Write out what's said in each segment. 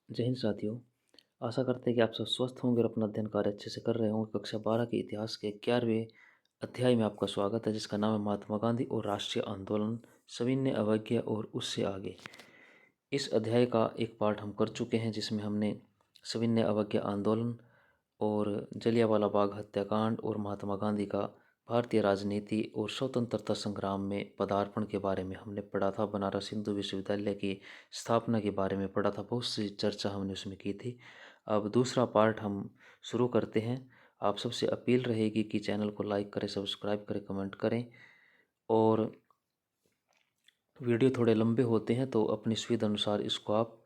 जय हिंद साथियों। आशा करते हैं कि आप सब स्वस्थ होंगे और अपना अध्ययन कार्य अच्छे से कर रहे होंगे। कक्षा 12 के इतिहास के 11वें अध्याय में आपका स्वागत है, जिसका नाम है महात्मा गांधी और राष्ट्रीय आंदोलन, सविनय अवज्ञा और उससे आगे। इस अध्याय का एक पाठ हम कर चुके हैं, जिसमें हमने सविनय अवज्ञा आंदोलन और जलियांवाला बाग हत्याकांड और महात्मा गांधी का भारतीय राजनीति और स्वतंत्रता संग्राम में पदार्पण के बारे में हमने पढ़ा था। बनारस हिंदू विश्वविद्यालय की स्थापना के बारे में पढ़ा था। बहुत सी चर्चा हमने उसमें की थी। अब दूसरा पार्ट हम शुरू करते हैं। आप सबसे अपील रहेगी कि चैनल को लाइक करें, सब्सक्राइब करें, कमेंट करें। और वीडियो थोड़े लंबे होते हैं तो अपनी सुविधा अनुसार इसको आप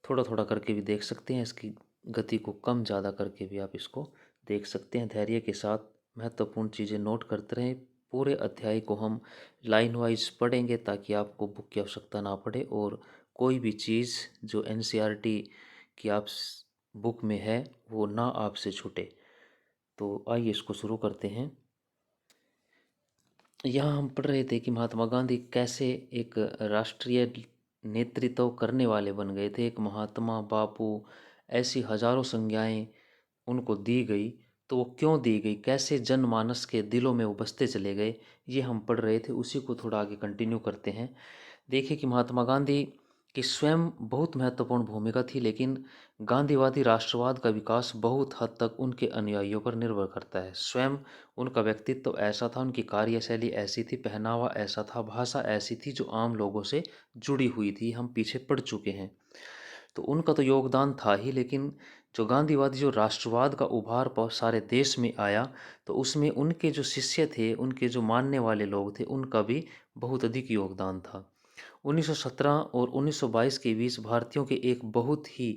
थोड़ा थोड़ा करके भी देख सकते हैं। इसकी गति को कम ज़्यादा करके भी आप इसको देख सकते हैं। धैर्य के साथ महत्वपूर्ण चीज़ें नोट करते रहें। पूरे अध्याय को हम लाइन वाइज पढ़ेंगे ताकि आपको बुक की आवश्यकता ना पड़े और कोई भी चीज़ जो एनसीईआरटी की आप बुक में है वो ना आपसे छूटे। तो आइए इसको शुरू करते हैं। यहाँ हम पढ़ रहे थे कि महात्मा गांधी कैसे एक राष्ट्रीय नेतृत्व करने वाले बन गए थे। एक महात्मा, बापू, ऐसी हजारों संज्ञाएं उनको दी गई। तो वो क्यों दी गई, कैसे जनमानस के दिलों में वो बसते चले गए, ये हम पढ़ रहे थे। उसी को थोड़ा आगे कंटिन्यू करते हैं। देखिए कि महात्मा गांधी की स्वयं बहुत महत्वपूर्ण भूमिका थी, लेकिन गांधीवादी राष्ट्रवाद का विकास बहुत हद तक उनके अनुयायियों पर निर्भर करता है। स्वयं उनका व्यक्तित्व तो ऐसा था, उनकी कार्यशैली ऐसी थी, पहनावा ऐसा था, भाषा ऐसी थी जो आम लोगों से जुड़ी हुई थी। हम पीछे पढ़ चुके हैं। तो उनका तो योगदान था ही, लेकिन जो गांधीवादी जो राष्ट्रवाद का उभार सारे देश में आया, तो उसमें उनके जो शिष्य थे, उनके जो मानने वाले लोग थे, उनका भी बहुत अधिक योगदान था। 1917 और 1922 के बीच भारतीयों के एक बहुत ही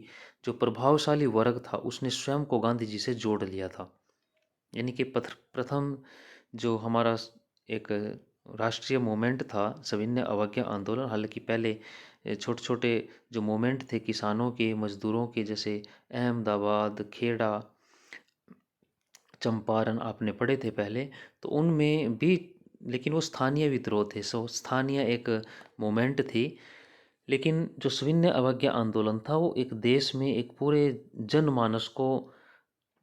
जो प्रभावशाली वर्ग था, उसने स्वयं को गांधी जी से जोड़ लिया था। यानी कि प्रथम जो हमारा एक राष्ट्रीय मूवमेंट था सविनय अवज्ञा आंदोलन। हालांकि पहले छोटे छोटे जो मूवमेंट थे किसानों के, मजदूरों के, जैसे अहमदाबाद, खेड़ा, चंपारण आपने पढ़े थे पहले, तो उनमें भी, लेकिन वो स्थानीय विद्रोह थे, सो स्थानीय एक मूवमेंट थी। लेकिन जो सविनय अवज्ञा आंदोलन था वो एक देश में एक पूरे जनमानस को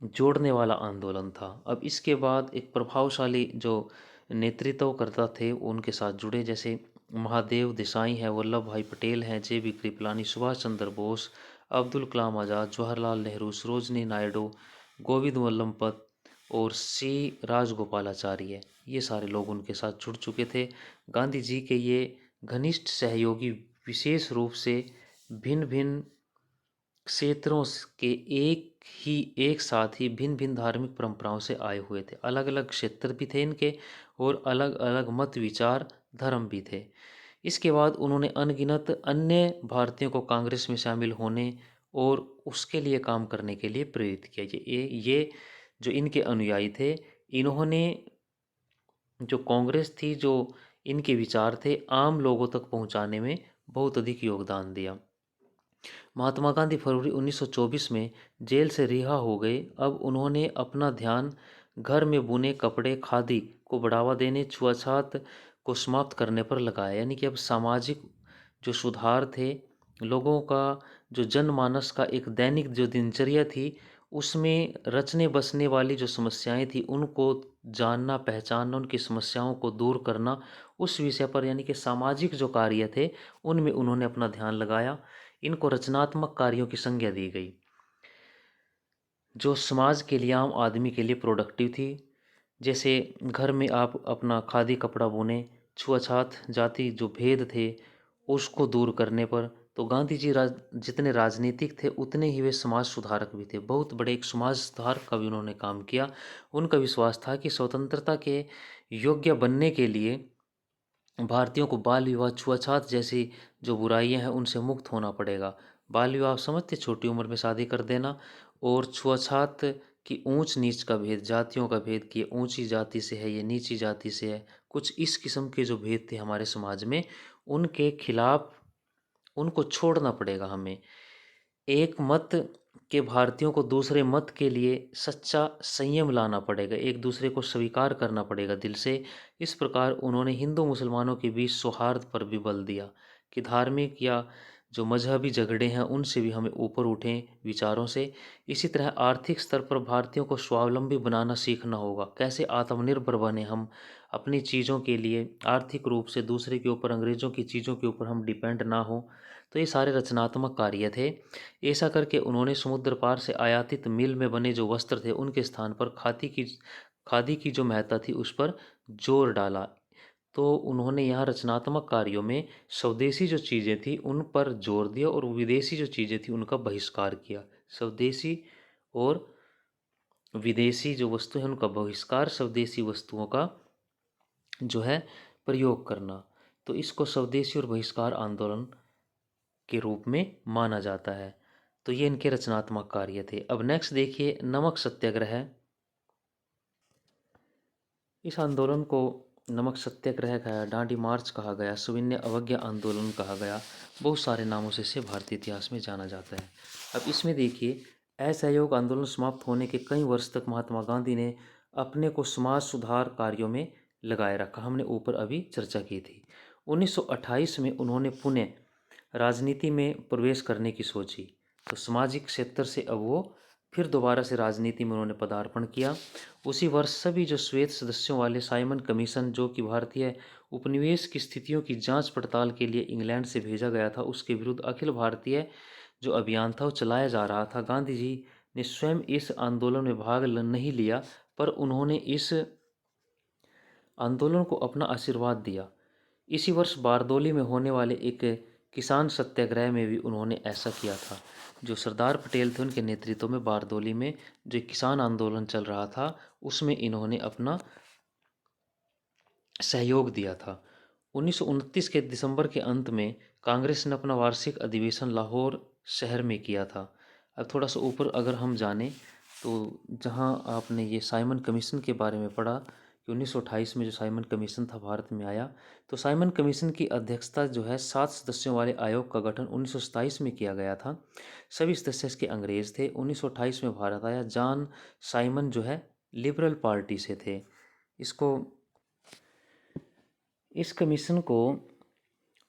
जोड़ने वाला आंदोलन था। अब इसके बाद एक प्रभावशाली जो नेतृत्वकर्ता थे उनके साथ जुड़े, जैसे महादेव देसाई हैं, वल्लभ भाई पटेल हैं, जे बी कृपलानी, सुभाष चंद्र बोस, अब्दुल कलाम आज़ाद, जवाहरलाल नेहरू, सरोजनी नायडू, गोविंद वल्लभ पंत और सी राजगोपालाचार्य, ये सारे लोग उनके साथ जुड़ चुके थे। गांधी जी के ये घनिष्ठ सहयोगी विशेष रूप से भिन्न भिन्न क्षेत्रों के एक साथ ही भिन्न भिन्न धार्मिक परंपराओं से आए हुए थे। अलग अलग क्षेत्र भी थे इनके और अलग अलग मत, विचार, धर्म भी थे। इसके बाद उन्होंने अनगिनत अन्य भारतीयों को कांग्रेस में शामिल होने और उसके लिए काम करने के लिए प्रेरित किया। ये जो इनके अनुयायी थे, इन्होंने जो कांग्रेस थी, जो इनके विचार थे, आम लोगों तक पहुंचाने में बहुत अधिक योगदान दिया। महात्मा गांधी फरवरी 1924 में जेल से रिहा हो गए। अब उन्होंने अपना ध्यान घर में बुने कपड़े, खादी को बढ़ावा देने, छुआछात को समाप्त करने पर लगाया। यानी कि अब सामाजिक जो सुधार थे, लोगों का जो जनमानस का एक दैनिक जो दिनचर्या थी, उसमें रचने बसने वाली जो समस्याएं थी, उनको जानना, पहचानना, उनकी समस्याओं को दूर करना, उस विषय पर, यानी कि सामाजिक जो कार्य थे उनमें उन्होंने अपना ध्यान लगाया। इनको रचनात्मक कार्यों की संज्ञा दी गई जो समाज के लिए, आम आदमी के लिए प्रोडक्टिव थी। जैसे घर में आप अपना खादी कपड़ा बुने, छुआछात जाति जो भेद थे उसको दूर करने पर। तो गांधी जी जितने राजनीतिक थे उतने ही वे समाज सुधारक भी थे। बहुत बड़े एक समाज सुधार का भी उन्होंने काम किया। उनका विश्वास था कि स्वतंत्रता के योग्य बनने के लिए भारतीयों को बाल विवाह, छुआछात जैसी जो बुराइयां हैं उनसे मुक्त होना पड़ेगा। बाल विवाह आप समझते, छोटी उम्र में शादी कर देना, और छुआछात की ऊंच नीच का भेद, जातियों का भेद कि ये ऊंची जाति से है, ये नीची जाति से है, कुछ इस किस्म के जो भेद थे हमारे समाज में, उनके खिलाफ उनको छोड़ना पड़ेगा हमें। एक मत के भारतीयों को दूसरे मत के लिए सच्चा संयम लाना पड़ेगा, एक दूसरे को स्वीकार करना पड़ेगा दिल से। इस प्रकार उन्होंने हिंदू मुसलमानों के बीच सौहार्द पर भी बल दिया कि धार्मिक या जो मजहबी झगड़े हैं उनसे भी हमें ऊपर उठें विचारों से। इसी तरह आर्थिक स्तर पर भारतीयों को स्वावलंबी बनाना सीखना होगा, कैसे आत्मनिर्भर बने हम अपनी चीज़ों के लिए, आर्थिक रूप से दूसरे के ऊपर, अंग्रेज़ों की चीज़ों के ऊपर हम डिपेंड ना हो। तो ये सारे रचनात्मक कार्य थे। ऐसा करके उन्होंने समुद्र पार से आयातित मिल में बने जो वस्त्र थे उनके स्थान पर खादी की जो महत्ता थी उस पर जोर डाला। तो उन्होंने यहाँ रचनात्मक कार्यों में स्वदेशी जो चीज़ें थी उन पर जोर दिया और विदेशी जो चीज़ें थी उनका बहिष्कार किया। स्वदेशी और विदेशी जो वस्तु है उनका बहिष्कार, स्वदेशी वस्तुओं का जो है प्रयोग करना। तो इसको स्वदेशी और बहिष्कार आंदोलन के रूप में माना जाता है। तो ये इनके रचनात्मक कार्य थे। अब नेक्स्ट देखिए नमक सत्याग्रह। इस आंदोलन को नमक सत्याग्रह कहा, डांडी मार्च कहा गया, सविनय अवज्ञा आंदोलन कहा गया, बहुत सारे नामों से इसे भारतीय इतिहास में जाना जाता है। अब इसमें देखिए असहयोग आंदोलन समाप्त होने के कई वर्ष तक महात्मा गांधी ने अपने को समाज सुधार कार्यों में लगाए रखा। हमने ऊपर अभी चर्चा की थी। 1928 में उन्होंने पुनः राजनीति में प्रवेश करने की सोची। तो सामाजिक क्षेत्र से अब वो फिर दोबारा से राजनीति में उन्होंने पदार्पण किया। उसी वर्ष सभी जो श्वेत सदस्यों वाले साइमन कमीशन, जो कि भारतीय उपनिवेश की स्थितियों की जांच पड़ताल के लिए इंग्लैंड से भेजा गया था, उसके विरुद्ध अखिल भारतीय जो अभियान था वो चलाया जा रहा था। गांधी जी ने स्वयं इस आंदोलन में भाग नहीं लिया, पर उन्होंने इस आंदोलन को अपना आशीर्वाद दिया। इसी वर्ष बारदोली में होने वाले एक किसान सत्याग्रह में भी उन्होंने ऐसा किया था। जो सरदार पटेल थे उनके नेतृत्व में बारदोली में जो किसान आंदोलन चल रहा था उसमें इन्होंने अपना सहयोग दिया था। 1929 के दिसंबर के अंत में कांग्रेस ने अपना वार्षिक अधिवेशन लाहौर शहर में किया था। अब थोड़ा सा ऊपर अगर हम जानें तो जहां आपने ये साइमन कमीशन के बारे में पढ़ा कि 1928 में जो साइमन कमीशन था भारत में आया, तो साइमन कमीशन की अध्यक्षता जो है 7 सदस्यों वाले आयोग का गठन 1927 में किया गया था। सभी सदस्य इसके अंग्रेज थे। 1928 में भारत आया। जॉन साइमन जो है लिबरल पार्टी से थे। इस कमीशन को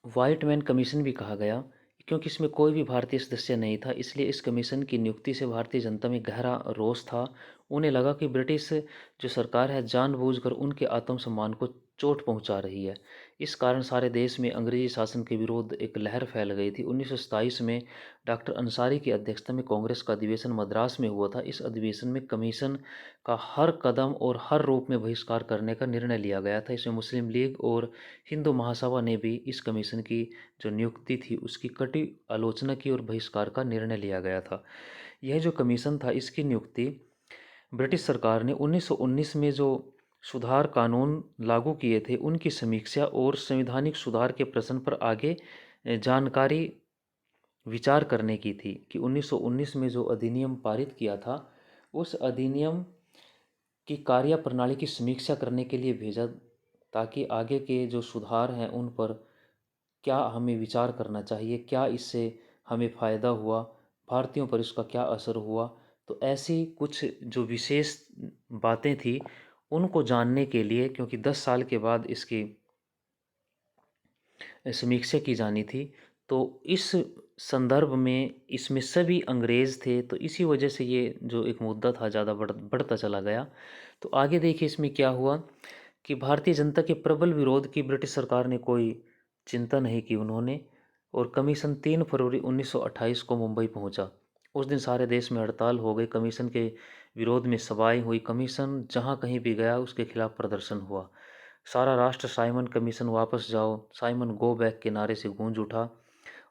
वाइट मैन कमीशन भी कहा गया, क्योंकि इसमें कोई भी भारतीय सदस्य नहीं था। इसलिए इस कमीशन की नियुक्ति से भारतीय जनता में गहरा रोष था। उन्हें लगा कि ब्रिटिश जो सरकार है जानबूझकर उनके आत्मसम्मान को चोट पहुंचा रही है। इस कारण सारे देश में अंग्रेजी शासन के विरोध एक लहर फैल गई थी। 1927 में डॉक्टर अंसारी की अध्यक्षता में कांग्रेस का अधिवेशन मद्रास में हुआ था। इस अधिवेशन में कमीशन का हर कदम और हर रूप में बहिष्कार करने का निर्णय लिया गया था। इसमें मुस्लिम लीग और हिंदू महासभा ने भी इस कमीशन की जो नियुक्ति थी उसकी कड़ी आलोचना की और बहिष्कार का निर्णय लिया गया था। यह जो कमीशन था इसकी नियुक्ति ब्रिटिश सरकार ने 1919 में जो सुधार कानून लागू किए थे उनकी समीक्षा और संवैधानिक सुधार के प्रश्न पर आगे जानकारी विचार करने की थी कि 1919 में जो अधिनियम पारित किया था उस अधिनियम की कार्य प्रणाली की समीक्षा करने के लिए भेजा, ताकि आगे के जो सुधार हैं उन पर क्या हमें विचार करना चाहिए, क्या इससे हमें फ़ायदा हुआ, भारतीयों पर इसका क्या असर हुआ। तो ऐसी कुछ जो विशेष बातें थी उनको जानने के लिए, क्योंकि 10 साल के बाद इसकी समीक्षा की जानी थी, तो इस संदर्भ में इसमें सभी अंग्रेज़ थे। तो इसी वजह से ये जो एक मुद्दा था ज़्यादा बढ़ता चला गया। तो आगे देखिए इसमें क्या हुआ कि भारतीय जनता के प्रबल विरोध की ब्रिटिश सरकार ने कोई चिंता नहीं की उन्होंने, और कमीशन 3 फरवरी 1928 को मुंबई पहुंचा। उस दिन सारे देश में हड़ताल हो गई। कमीशन के विरोध में सभाएं हुई। कमीशन जहां कहीं भी गया उसके खिलाफ प्रदर्शन हुआ। सारा राष्ट्र साइमन कमीशन वापस जाओ, साइमन गो बैक के नारे से गूंज उठा।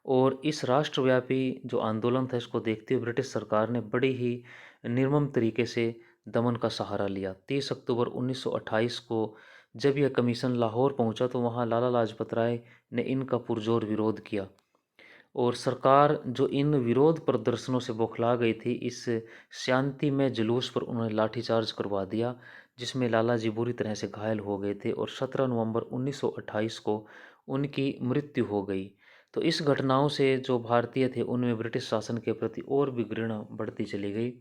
और इस राष्ट्रव्यापी जो आंदोलन था इसको देखते हुए ब्रिटिश सरकार ने बड़ी ही निर्मम तरीके से दमन का सहारा लिया। 30 अक्टूबर 1928 को जब यह कमीशन लाहौर पहुंचा तो वहां लाला लाजपत राय ने इनका पुरजोर विरोध किया, और सरकार जो इन विरोध प्रदर्शनों से बौखला गई थी, इस शांतिमय जुलूस पर उन्होंने लाठीचार्ज करवा दिया, जिसमें लाला जी बुरी तरह से घायल हो गए थे और 17 नवंबर 1928 को उनकी मृत्यु हो गई। तो इस घटनाओं से जो भारतीय थे उनमें ब्रिटिश शासन के प्रति और भी घृणा बढ़ती चली गई।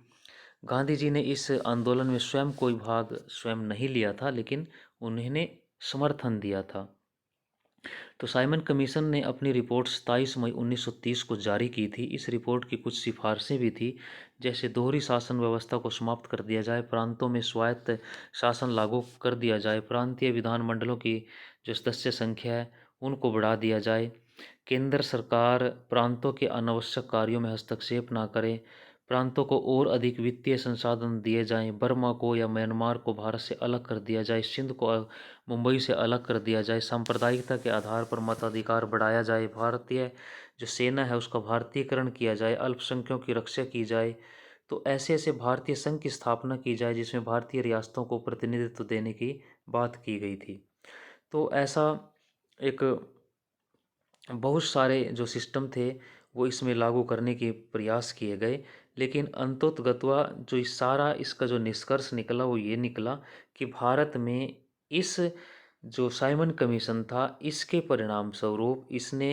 गांधी जी ने इस आंदोलन में स्वयं कोई भाग स्वयं नहीं लिया था, लेकिन उन्होंने समर्थन दिया था। तो साइमन कमीशन ने अपनी रिपोर्ट 27 मई 1930 को जारी की थी। इस रिपोर्ट की कुछ सिफारिशें भी थी, जैसे दोहरी शासन व्यवस्था को समाप्त कर दिया जाए, प्रांतों में स्वायत्त शासन लागू कर दिया जाए, प्रांतीय विधानमंडलों की जो सदस्य संख्या है उनको बढ़ा दिया जाए, केंद्र सरकार प्रांतों के अनावश्यक कार्यों में हस्तक्षेप ना करे, प्रांतों को और अधिक वित्तीय संसाधन दिए जाएं, बर्मा को या म्यांमार को भारत से अलग कर दिया जाए, सिंध को मुंबई से अलग कर दिया जाए, सांप्रदायिकता के आधार पर मताधिकार बढ़ाया जाए, भारतीय जो सेना है उसका भारतीयकरण किया जाए, अल्पसंख्यकों की रक्षा की जाए। तो ऐसे ऐसे भारतीय संघ की स्थापना की जाए जिसमें भारतीय रियासतों को प्रतिनिधित्व देने की बात की गई थी। तो ऐसा एक बहुत सारे जो सिस्टम थे वो इसमें लागू करने के प्रयास किए गए, लेकिन अंततोगत्वा जो इस सारा इसका जो निष्कर्ष निकला वो ये निकला कि भारत में इस जो साइमन कमीशन था इसके परिणाम स्वरूप इसने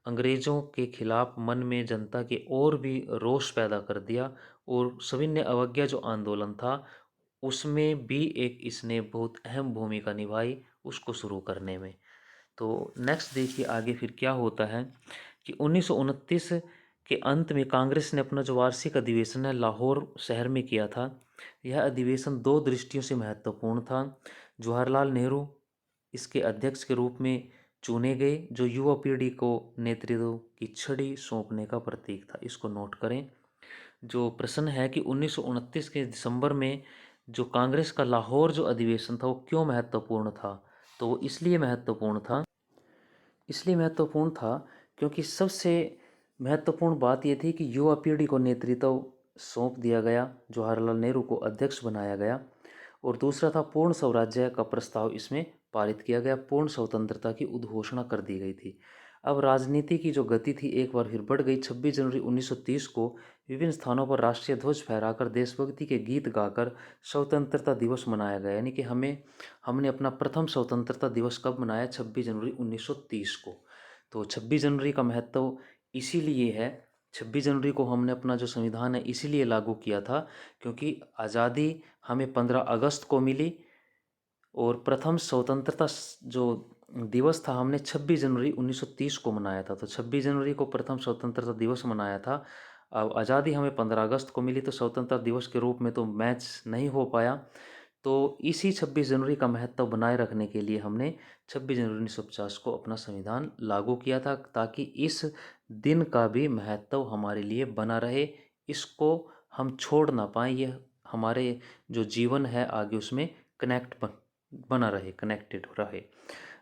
अंग्रेज़ों के खिलाफ मन में जनता के और भी रोष पैदा कर दिया, और सविनय अवज्ञा जो आंदोलन था उसमें भी एक इसने बहुत अहम भूमिका निभाई उसको शुरू करने में। तो नेक्स्ट देखिए आगे फिर क्या होता है कि 1929 के अंत में कांग्रेस ने अपना जो वार्षिक अधिवेशन है लाहौर शहर में किया था। यह अधिवेशन दो दृष्टियों से महत्वपूर्ण था। जवाहरलाल नेहरू इसके अध्यक्ष के रूप में चुने गए, जो युवा पीढ़ी को नेतृत्व की छड़ी सौंपने का प्रतीक था। इसको नोट करें। जो प्रश्न है कि 1929 के दिसंबर में जो कांग्रेस का लाहौर जो अधिवेशन था वो क्यों महत्वपूर्ण था, तो वो इसलिए महत्वपूर्ण था क्योंकि सबसे महत्वपूर्ण बात यह थी कि युवा पीढ़ी को नेतृत्व सौंप दिया गया, जवाहरलाल नेहरू को अध्यक्ष बनाया गया, और दूसरा था पूर्ण स्वराज्य का प्रस्ताव इसमें पारित किया गया, पूर्ण स्वतंत्रता की उद्घोषणा कर दी गई थी। अब राजनीति की जो गति थी एक बार फिर बढ़ गई। 26 जनवरी 1930 को विभिन्न स्थानों पर राष्ट्रीय ध्वज फहराकर देशभक्ति के गीत गाकर स्वतंत्रता दिवस मनाया गया। यानी कि हमने अपना प्रथम स्वतंत्रता दिवस कब मनाया? 26 जनवरी 1930 को। तो 26 जनवरी का महत्व इसीलिए है, 26 जनवरी को हमने अपना जो संविधान है इसीलिए लागू किया था क्योंकि आज़ादी हमें 15 अगस्त को मिली, और प्रथम स्वतंत्रता जो दिवस था हमने 26 जनवरी 1930 को मनाया था। तो 26 जनवरी को प्रथम स्वतंत्रता दिवस मनाया था। अब आज़ादी हमें 15 अगस्त को मिली, तो स्वतंत्रता दिवस के रूप में तो मैच नहीं हो पाया। तो इसी 26 जनवरी का महत्व बनाए रखने के लिए हमने 26 जनवरी 1950 को अपना संविधान लागू किया था, ताकि इस दिन का भी महत्व हमारे लिए बना रहे, इसको हम छोड़ ना पाएँ। यह हमारे जो जीवन है आगे उसमें बना रहे, कनेक्टेड रहे।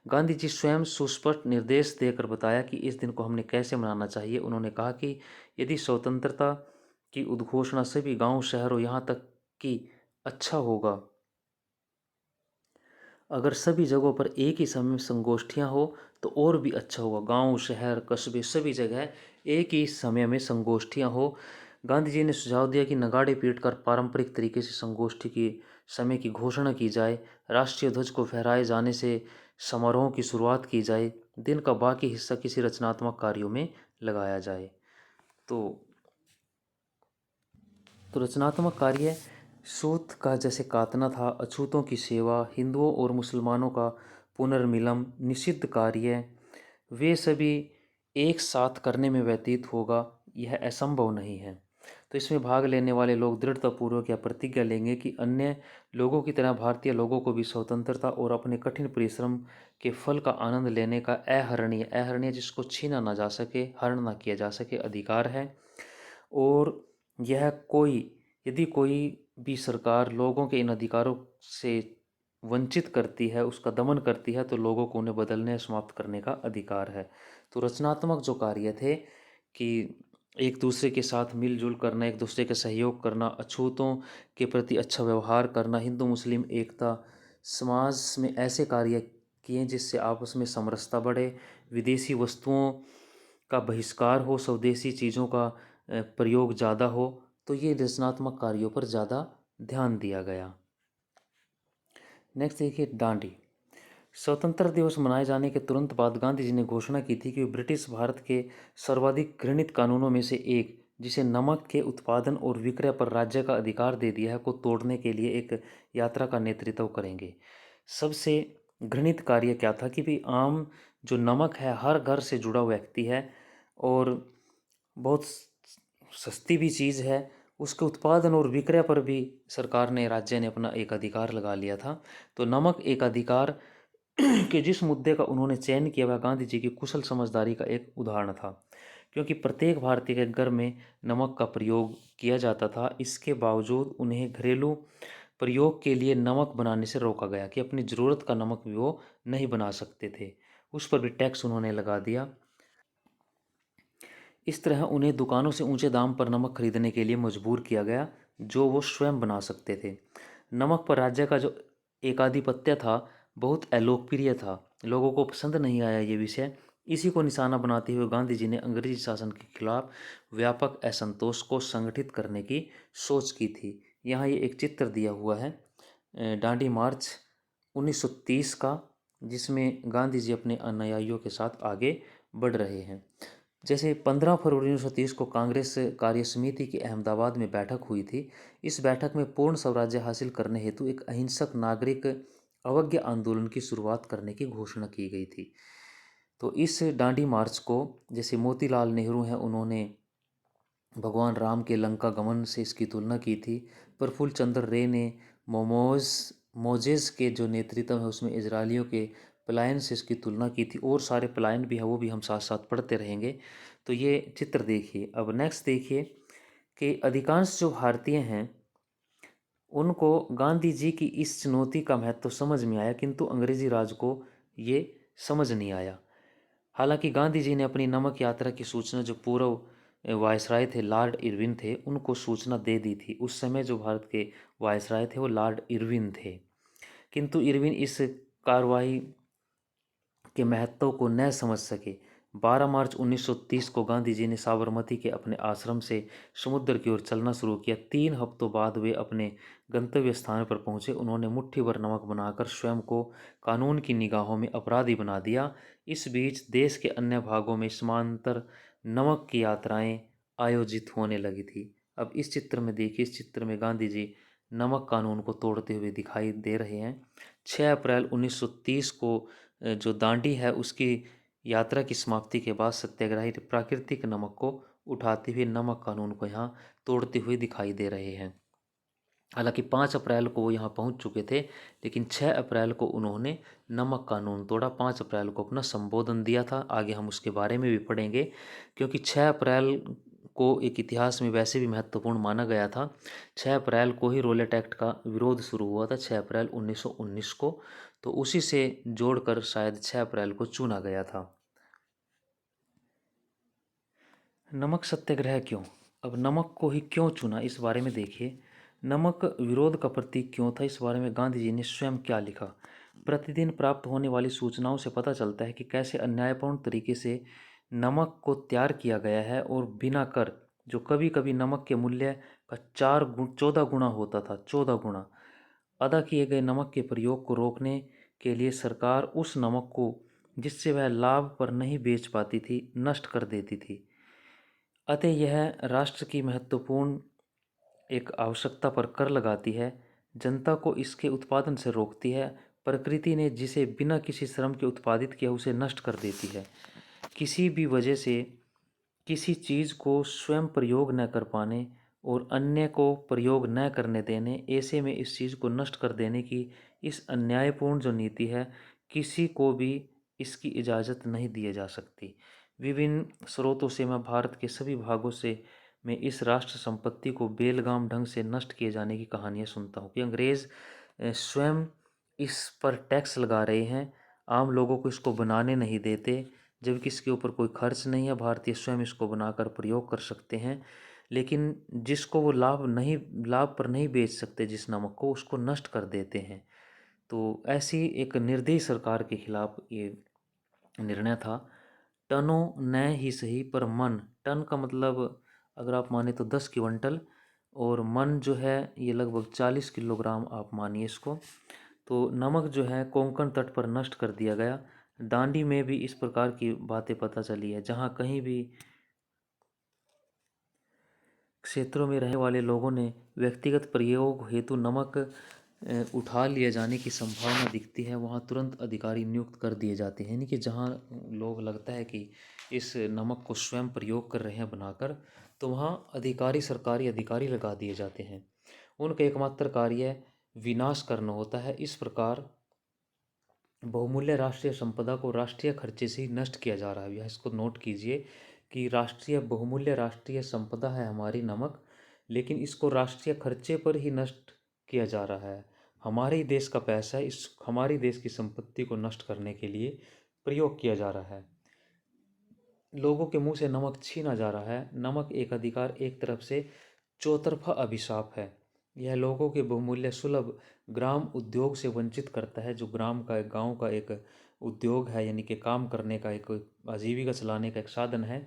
गांधी जी स्वयं सुस्पष्ट निर्देश देकर बताया कि इस दिन को हमने कैसे मनाना चाहिए। उन्होंने कहा कि यदि स्वतंत्रता की उद्घोषणा सभी गांव शहरों यहाँ तक कि अच्छा होगा अगर सभी जगहों पर एक ही समय में संगोष्ठियाँ हो तो और भी अच्छा होगा। गांव शहर कस्बे सभी जगह एक ही समय में संगोष्ठियाँ हो। गांधी जी ने सुझाव दिया कि नगाड़े पीटकर पारंपरिक तरीके से संगोष्ठी की समय की घोषणा की जाए, राष्ट्रीय ध्वज को फहराए जाने से समारोह की शुरुआत की जाए, दिन का बाकी हिस्सा किसी रचनात्मक कार्यों में लगाया जाए। तो रचनात्मक कार्य सूत का जैसे कातना था, अछूतों की सेवा, हिंदुओं और मुसलमानों का पुनर्मिलन, निषिद्ध कार्य, वे सभी एक साथ करने में व्यतीत होगा, यह असंभव नहीं है। तो इसमें भाग लेने वाले लोग दृढ़तापूर्वक यह प्रतिज्ञा लेंगे कि अन्य लोगों की तरह भारतीय लोगों को भी स्वतंत्रता और अपने कठिन परिश्रम के फल का आनंद लेने का अहरणीय जिसको छीना ना जा सके, हरण ना किया जा सके अधिकार है। और यह यदि कोई भी सरकार लोगों के इन अधिकारों से वंचित करती है, उसका दमन करती है, तो लोगों को उन्हें बदलने समाप्त करने का अधिकार है। तो रचनात्मक जो कार्य थे कि एक दूसरे के साथ मिलजुल करना, एक दूसरे का सहयोग करना, अछूतों के प्रति अच्छा व्यवहार करना, हिंदू मुस्लिम एकता, समाज में ऐसे कार्य किए जिससे आपस में समरसता बढ़े, विदेशी वस्तुओं का बहिष्कार हो, स्वदेशी चीज़ों का प्रयोग ज़्यादा हो। तो ये रचनात्मक कार्यों पर ज़्यादा ध्यान दिया गया। नेक्स्ट देखिए दांडी। स्वतंत्रता दिवस मनाए जाने के तुरंत बाद गांधी जी ने घोषणा की थी कि ब्रिटिश भारत के सर्वाधिक घृणित कानूनों में से एक, जिसे नमक के उत्पादन और विक्रय पर राज्य का अधिकार दे दिया है, को तोड़ने के लिए एक यात्रा का नेतृत्व करेंगे। सबसे घृणित कार्य क्या था कि भाई आम जो नमक है हर घर से जुड़ा हुआ व्यक्ति है और बहुत सस्ती भी चीज़ है, उसके उत्पादन और विक्रय पर भी सरकार ने, राज्य ने अपना एक अधिकार लगा लिया था। तो नमक एक अधिकार कि जिस मुद्दे का उन्होंने चयन किया वह गांधी जी की कुशल समझदारी का एक उदाहरण था, क्योंकि प्रत्येक भारतीय के घर में नमक का प्रयोग किया जाता था। इसके बावजूद उन्हें घरेलू प्रयोग के लिए नमक बनाने से रोका गया कि अपनी ज़रूरत का नमक भी वो नहीं बना सकते थे, उस पर भी टैक्स उन्होंने लगा दिया। इस तरह उन्हें दुकानों से ऊंचे दाम पर नमक खरीदने के लिए मजबूर किया गया जो वो स्वयं बना सकते थे। नमक पर राज्य का जो एकाधिपत्य था बहुत अलोकप्रिय था, लोगों को पसंद नहीं आया ये विषय। इसी को निशाना बनाते हुए गांधी जी ने अंग्रेजी शासन के खिलाफ व्यापक असंतोष को संगठित करने की सोच की थी। यहाँ ये एक चित्र दिया हुआ है डांडी मार्च 1930 का, जिसमें गांधी जी अपने अनुयायियों के साथ आगे बढ़ रहे हैं। जैसे 15 फरवरी 1930 को कांग्रेस कार्य समिति की अहमदाबाद में बैठक हुई थी। इस बैठक में पूर्ण स्वराज्य हासिल करने हेतु एक अहिंसक नागरिक अवज्ञा आंदोलन की शुरुआत करने की घोषणा की गई थी। तो इस डांडी मार्च को जैसे मोतीलाल नेहरू हैं, उन्होंने भगवान राम के लंका गमन से इसकी तुलना की थी। प्रफुल्ल चंद्र रे ने मोमोज मोजेस के जो नेतृत्व है उसमें इजरायलियों के पलायन से इसकी तुलना की थी, और सारे पलायन भी है वो भी हम साथ साथ पढ़ते रहेंगे। तो ये चित्र देखिए। अब नेक्स्ट देखिए कि अधिकांश जो भारतीय हैं उनको गांधी जी की इस चुनौती का महत्व समझ में आया, किंतु अंग्रेजी राज को ये समझ नहीं आया। हालांकि गांधी जी ने अपनी नमक यात्रा की सूचना जो पूर्व वायसराय थे, लॉर्ड इरविन थे, उनको सूचना दे दी थी। उस समय जो भारत के वायसराय थे वो लॉर्ड इरविन थे, किंतु इरविन इस कार्रवाई के महत्व को न समझ सके। 12 मार्च 1930 को गांधी जी ने साबरमती के अपने आश्रम से समुद्र की ओर चलना शुरू किया। 3 हफ्तों बाद वे अपने गंतव्य स्थान पर पहुंचे। उन्होंने मुट्ठी भर नमक बनाकर स्वयं को कानून की निगाहों में अपराधी बना दिया। इस बीच देश के अन्य भागों में समांतर नमक की यात्राएं आयोजित होने लगी थी। अब इस चित्र में देखिए, इस चित्र में गांधी जी नमक कानून को तोड़ते हुए दिखाई दे रहे हैं। 6 अप्रैल 1930 को जो दांडी है उसकी यात्रा की समाप्ति के बाद सत्याग्रही प्राकृतिक नमक को उठाते हुए नमक कानून को यहाँ तोड़ते हुए दिखाई दे रहे हैं। हालांकि 5 अप्रैल को वो यहाँ पहुँच चुके थे, लेकिन 6 अप्रैल को उन्होंने नमक कानून तोड़ा। 5 अप्रैल को अपना संबोधन दिया था, आगे हम उसके बारे में भी पढ़ेंगे, क्योंकि 6 अप्रैल को एक इतिहास में वैसे भी महत्वपूर्ण माना गया था। 6 अप्रैल को ही रोलेट एक्ट का विरोध शुरू हुआ था, 6 अप्रैल 1919 को। तो उसी से जोड़कर शायद 6 अप्रैल को चुना गया था। नमक सत्याग्रह क्यों? अब नमक को ही क्यों चुना, इस बारे में देखिए। नमक विरोध का प्रतीक क्यों था, इस बारे में गांधी जी ने स्वयं क्या लिखा। प्रतिदिन प्राप्त होने वाली सूचनाओं से पता चलता है कि कैसे अन्यायपूर्ण तरीके से नमक को तैयार किया गया है, और बिना कर, जो कभी कभी नमक के मूल्य का 14 गुना होता था, 14 गुना अदा किए गए नमक के प्रयोग को रोकने के लिए सरकार उस नमक को जिससे वह लाभ पर नहीं बेच पाती थी नष्ट कर देती थी। अतः यह राष्ट्र की महत्वपूर्ण एक आवश्यकता पर कर लगाती है, जनता को इसके उत्पादन से रोकती है। प्रकृति ने जिसे बिना किसी श्रम के उत्पादित किया उसे नष्ट कर देती है। किसी भी वजह से किसी चीज़ को स्वयं प्रयोग न कर पाने और अन्य को प्रयोग न करने देने, ऐसे में इस चीज़ को नष्ट कर देने की इस अन्यायपूर्ण जो नीति है, किसी को भी इसकी इजाज़त नहीं दी जा सकती। विभिन्न स्रोतों से मैं भारत के सभी भागों से मैं इस राष्ट्र संपत्ति को बेलगाम ढंग से नष्ट किए जाने की कहानियाँ सुनता हूँ कि अंग्रेज़ स्वयं इस पर टैक्स लगा रहे हैं, आम लोगों को इसको बनाने नहीं देते, जबकि इसके ऊपर कोई खर्च नहीं है, भारतीय स्वयं इसको बनाकर प्रयोग कर सकते हैं। लेकिन जिसको वो लाभ पर नहीं बेच सकते, जिस नमक को, उसको नष्ट कर देते हैं। तो ऐसी एक निर्दयी सरकार के खिलाफ ये निर्णय था। टनों न ही सही पर मन, टन का मतलब अगर आप माने तो 10 क्विंटल, और मन जो है ये लगभग 40 किलोग्राम आप मानिए इसको। तो नमक जो है कोंकण तट पर नष्ट कर दिया गया। दांडी में भी इस प्रकार की बातें पता चली है, जहाँ कहीं भी क्षेत्रों में रहने वाले लोगों ने व्यक्तिगत प्रयोग हेतु नमक उठा लिए जाने की संभावना दिखती है वहाँ तुरंत अधिकारी नियुक्त कर दिए जाते हैं। यानी कि जहाँ लोग लगता है कि इस नमक को स्वयं प्रयोग कर रहे हैं बनाकर, तो वहाँ अधिकारी, सरकारी अधिकारी लगा दिए जाते हैं। उनका एकमात्र कार्य विनाश करना होता है। इस प्रकार बहुमूल्य राष्ट्रीय संपदा को राष्ट्रीय खर्चे से ही नष्ट किया जा रहा है। यह इसको नोट कीजिए कि राष्ट्रीय बहुमूल्य राष्ट्रीय संपदा है हमारी नमक, लेकिन इसको राष्ट्रीय खर्चे पर ही नष्ट किया जा रहा है। हमारे ही देश का पैसा है, इस हमारी देश की संपत्ति को नष्ट करने के लिए प्रयोग किया जा रहा है। लोगों के मुंह से नमक छीना जा रहा है। नमक एक अधिकार, एक तरफ से चौतरफा अभिशाप है। यह लोगों के बहुमूल्य सुलभ ग्राम उद्योग से वंचित करता है। जो ग्राम का, गांव का एक उद्योग है, यानी कि काम करने का, एक आजीविका चलाने का एक साधन है,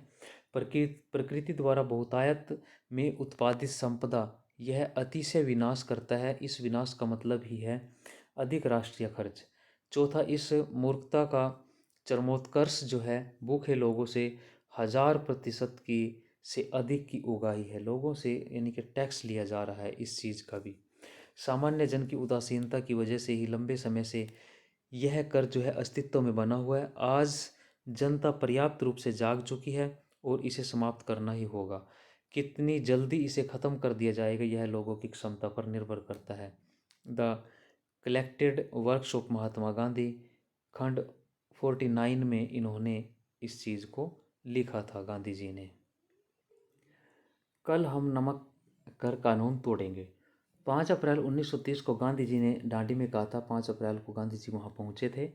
प्रकृति द्वारा बहुतायत में उत्पादित संपदा, यह अतिशय विनाश करता है। इस विनाश का मतलब ही है अधिक राष्ट्रीय खर्च। चौथा, इस मूर्खता का चरमोत्कर्ष जो है, भूखे लोगों से 1000% की से अधिक की उगाही है। लोगों से यानी कि टैक्स लिया जा रहा है इस चीज़ का भी। सामान्य जन की उदासीनता की वजह से ही लंबे समय से यह कर जो है अस्तित्व में बना हुआ है। आज जनता पर्याप्त रूप से जाग चुकी है और इसे समाप्त करना ही होगा। कितनी जल्दी इसे ख़त्म कर दिया जाएगा, यह लोगों की क्षमता पर निर्भर करता है। The collected works of Mahatma Gandhi, खंड 49 में इन्होंने इस चीज़ को लिखा था, गांधी जी ने। कल हम नमक कर कानून तोड़ेंगे। 5 अप्रैल 1930 को गांधी जी ने डांडी में कहा था। 5 अप्रैल को गांधी जी वहाँ पहुँचे थे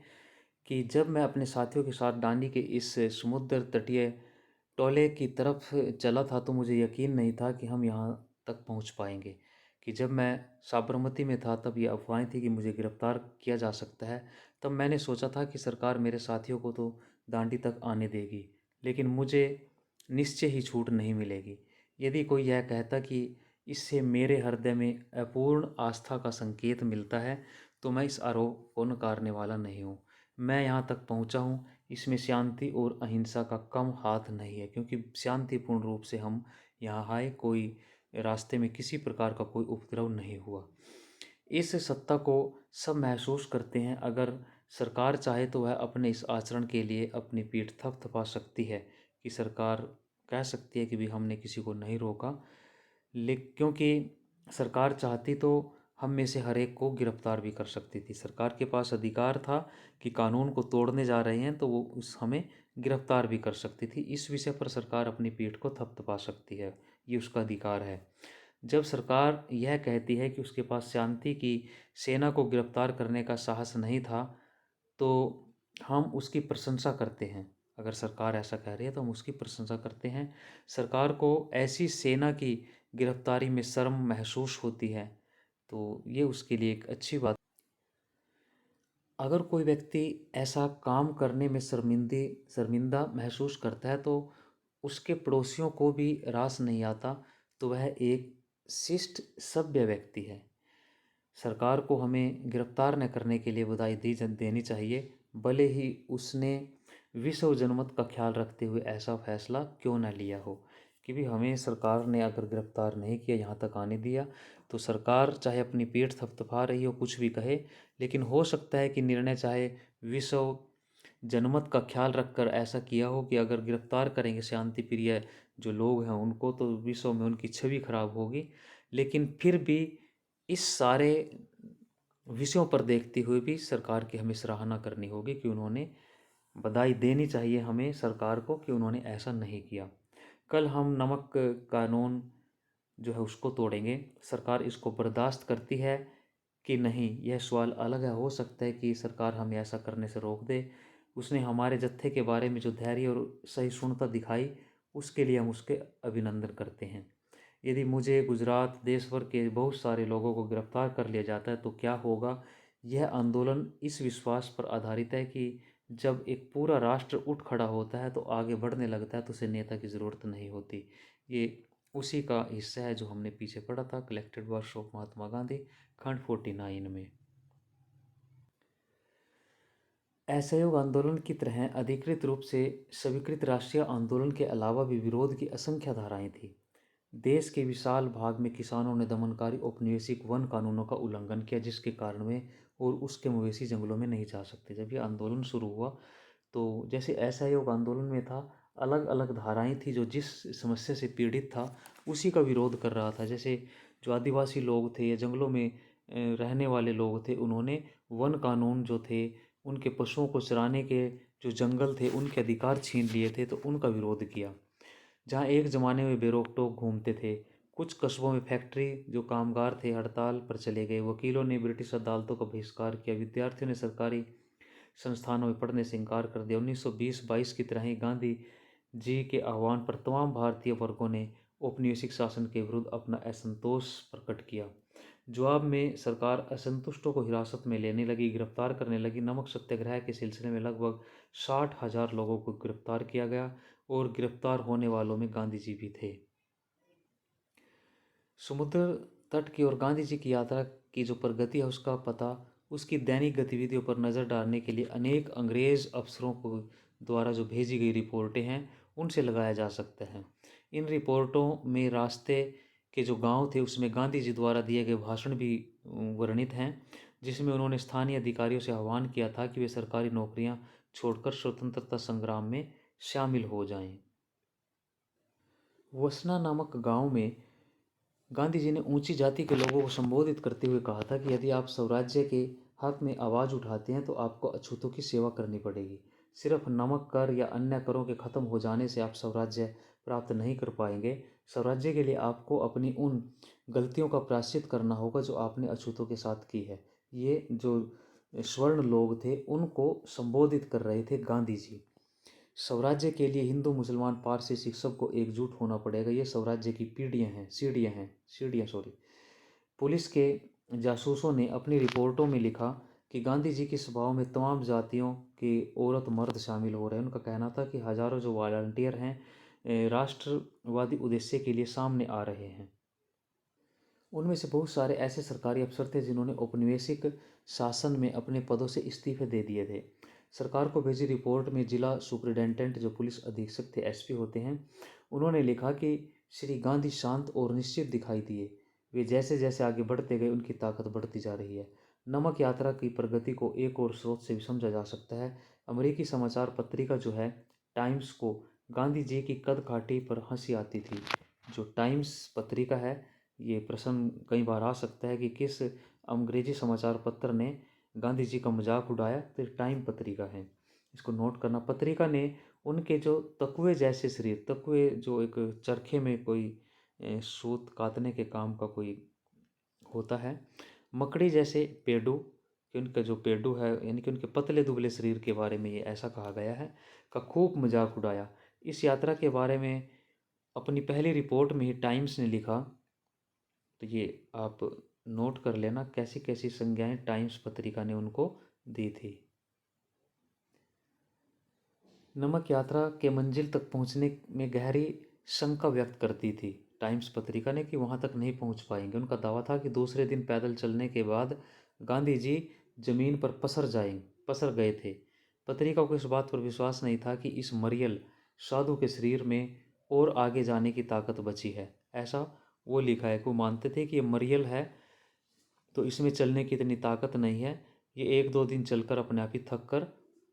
कि जब मैं अपने साथियों के साथ डांडी के इस समुद्र तटीय टोले की तरफ चला था तो मुझे यकीन नहीं था कि हम यहाँ तक पहुँच पाएंगे। कि जब मैं साबरमती में था तब ये अफवाहें थी कि मुझे गिरफ्तार किया जा सकता है। तब मैंने सोचा था कि सरकार मेरे साथियों को तो दांडी तक आने देगी, लेकिन मुझे निश्चय ही छूट नहीं मिलेगी। यदि कोई यह कहता कि इससे मेरे हृदय में अपूर्ण आस्था का संकेत मिलता है, तो मैं इस आरोप को नकारने वाला नहीं हूँ। मैं यहाँ तक पहुँचा हूँ, इसमें शांति और अहिंसा का कम हाथ नहीं है, क्योंकि शांतिपूर्ण रूप से हम यहाँ आए, कोई रास्ते में किसी प्रकार का कोई उपद्रव नहीं हुआ। इस सत्ता को सब महसूस करते हैं। अगर सरकार चाहे तो वह अपने इस आचरण के लिए अपनी पीठ थपथपा सकती है, कि सरकार कह सकती है कि भी हमने किसी को नहीं रोका, लेकिन क्योंकि सरकार चाहती तो हम में से हर एक को गिरफ्तार भी कर सकती थी। सरकार के पास अधिकार था कि कानून को तोड़ने जा रहे हैं तो वो उस हमें गिरफ्तार भी कर सकती थी। इस विषय पर सरकार अपनी पीठ को थपथपा सकती है, ये उसका अधिकार है। जब सरकार यह कहती है कि उसके पास शांति की सेना को गिरफ्तार करने का साहस नहीं था, तो हम उसकी प्रशंसा करते हैं। अगर सरकार ऐसा कह रही है तो हम उसकी प्रशंसा करते हैं। सरकार को ऐसी सेना की गिरफ्तारी में शर्म महसूस होती है, तो ये उसके लिए एक अच्छी बात। अगर कोई व्यक्ति ऐसा काम करने में शर्मिंदा महसूस करता है तो उसके पड़ोसियों को भी रास नहीं आता, तो वह एक शिष्ट सभ्य व्यक्ति है। सरकार को हमें गिरफ्तार न करने के लिए बधाई देनी चाहिए, भले ही उसने विश्व जनमत का ख्याल रखते हुए ऐसा फैसला क्यों न लिया हो। कि भी हमें सरकार ने अगर गिरफ्तार नहीं किया, यहाँ तक आने दिया, तो सरकार चाहे अपनी पीठ थपथपा रही हो, कुछ भी कहे, लेकिन हो सकता है कि निर्णय चाहे विश्व जनमत का ख्याल रखकर ऐसा किया हो कि अगर गिरफ्तार करेंगे शांति प्रिय जो लोग हैं उनको, तो विश्व में उनकी छवि खराब होगी। लेकिन फिर भी इस सारे विषयों पर देखते हुए भी सरकार की हमें सराहना करनी होगी कि उन्होंने, बधाई देनी चाहिए हमें सरकार को कि उन्होंने ऐसा नहीं किया। कल हम नमक कानून जो है उसको तोड़ेंगे। सरकार इसको बर्दाश्त करती है कि नहीं, यह सवाल अलग है। हो सकता है कि सरकार हमें ऐसा करने से रोक दे। उसने हमारे जत्थे के बारे में जो धैर्य और सहिष्णुता दिखाई, उसके लिए हम उसके अभिनंदन करते हैं। यदि मुझे, गुजरात, देश भर के बहुत सारे लोगों को गिरफ्तार कर लिया जाता है तो क्या होगा। यह आंदोलन इस विश्वास पर आधारित है कि जब एक पूरा राष्ट्र उठ खड़ा होता है तो आगे बढ़ने लगता है, तो उसे नेता की ज़रूरत नहीं होती। ये उसी का हिस्सा है जो हमने पीछे पढ़ा था, collected works of Mahatma Gandhi, खंड 49 में। असहयोग आंदोलन की तरह अधिकृत रूप से स्वीकृत राष्ट्रीय आंदोलन के अलावा भी विरोध की असंख्य धाराएं थी। देश के विशाल भाग में किसानों ने दमनकारी औपनिवेशिक वन कानूनों का उल्लंघन किया, जिसके कारण वे और उसके मवेशी जंगलों में नहीं जा सकते। जब ये आंदोलन शुरू हुआ तो जैसे असहयोग आंदोलन में था, अलग अलग धाराएं थी जो जिस समस्या से पीड़ित था उसी का विरोध कर रहा था। जैसे जो आदिवासी लोग थे या जंगलों में रहने वाले लोग थे, उन्होंने वन कानून जो थे, उनके पशुओं को चराने के जो जंगल थे उनके अधिकार छीन लिए थे, तो उनका विरोध किया। जहाँ एक ज़माने में बेरोक-टोक घूमते थे, कुछ कस्बों में फैक्ट्री जो कामगार थे हड़ताल पर चले गए, वकीलों ने ब्रिटिश अदालतों का बहिष्कार किया, विद्यार्थियों ने सरकारी संस्थानों में पढ़ने से इनकार कर दिया। 1920-22 की तरह ही गांधी जी के आह्वान पर तमाम भारतीय वर्गों ने औपनिवेशिक शासन के विरुद्ध अपना असंतोष प्रकट किया। जवाब में सरकार असंतुष्टों को हिरासत में लेने लगी, गिरफ्तार करने लगी। नमक सत्याग्रह के सिलसिले में लगभग 60,000 लोगों को गिरफ्तार किया गया और गिरफ्तार होने वालों में गांधी जी भी थे। समुद्र तट की ओर गांधी जी की यात्रा की जो प्रगति है उसका पता उसकी दैनिक गतिविधियों पर नज़र डालने के लिए अनेक अंग्रेज अफसरों को द्वारा जो भेजी गई रिपोर्टें हैं उनसे लगाया जा सकता है। इन रिपोर्टों में रास्ते के जो गांव थे उसमें गांधी जी द्वारा दिए गए भाषण भी वर्णित हैं, जिसमें उन्होंने स्थानीय अधिकारियों से आह्वान किया था कि वे सरकारी नौकरियां छोड़कर स्वतंत्रता संग्राम में शामिल हो जाएं। वसना नामक गांव में गांधी जी ने ऊंची जाति के लोगों को संबोधित करते हुए कहा था कि यदि आप स्वराज्य के हक में आवाज़ उठाते हैं तो आपको अछूतों की सेवा करनी पड़ेगी। सिर्फ नमक कर या अन्य करों के खत्म हो जाने से आप स्वराज्य प्राप्त नहीं कर पाएंगे। स्वराज्य के लिए आपको अपनी उन गलतियों का प्रायश्चित करना होगा जो आपने अछूतों के साथ की है। ये जो स्वर्ण लोग थे उनको संबोधित कर रहे थे गांधी जी। स्वराज्य के लिए हिंदू मुसलमान पारसी सिख सबको एकजुट होना पड़ेगा। ये स्वराज्य की सीढ़ियाँ सॉरी। पुलिस के जासूसों ने अपनी रिपोर्टों में लिखा कि गांधी जी की सभाओं में तमाम जातियों के औरत मर्द शामिल हो रहे हैं। उनका कहना था कि हजारों जो वॉलंटियर हैं राष्ट्रवादी उद्देश्य के लिए सामने आ रहे हैं। उनमें से बहुत सारे ऐसे सरकारी अफसर थे जिन्होंने औपनिवेशिक शासन में अपने पदों से इस्तीफे दे दिए थे। सरकार को भेजी रिपोर्ट में जिला सुपरिटेंडेंट जो पुलिस अधीक्षक थे, एसपी होते हैं, उन्होंने लिखा कि श्री गांधी शांत और निश्चित दिखाई दिए। वे जैसे जैसे आगे बढ़ते गए उनकी ताकत बढ़ती जा रही है। नमक यात्रा की प्रगति को एक और स्रोत से भी समझा जा सकता है। अमेरिकी समाचार पत्रिका जो है टाइम्स को गांधी जी की कदकाठी पर हंसी आती थी। जो टाइम्स पत्रिका है, ये प्रश्न कई बार आ सकता है कि किस अंग्रेजी समाचार पत्र ने गांधी जी का मजाक उड़ाया, तो टाइम पत्रिका है। इसको नोट करना। पत्रिका ने उनके जो तकुए जैसे शरीर, तकुए जो एक चरखे में कोई सूत कातने के काम का कोई होता है, मकड़ी जैसे पेडू, कि उनका जो पेडू है यानी कि उनके पतले दुबले शरीर के बारे में ये ऐसा कहा गया है, का खूब मजाक उड़ाया। इस यात्रा के बारे में अपनी पहली रिपोर्ट में ही टाइम्स ने लिखा, तो ये आप नोट कर लेना कैसी कैसी संज्ञाएं टाइम्स पत्रिका ने उनको दी थी। नमक यात्रा के मंजिल तक पहुंचने में गहरी शंका व्यक्त करती थी टाइम्स पत्रिका ने कि वहां तक नहीं पहुंच पाएंगे। उनका दावा था कि दूसरे दिन पैदल चलने के बाद गांधी जी जमीन पर पसर गए थे। पत्रिका को इस बात पर विश्वास नहीं था कि इस मरियल साधु के शरीर में और आगे जाने की ताकत बची है। ऐसा वो लिखा है कि वो मानते थे कि ये मरियल है तो इसमें चलने की इतनी ताकत नहीं है, ये एक दो दिन चलकर अपने आप ही थक कर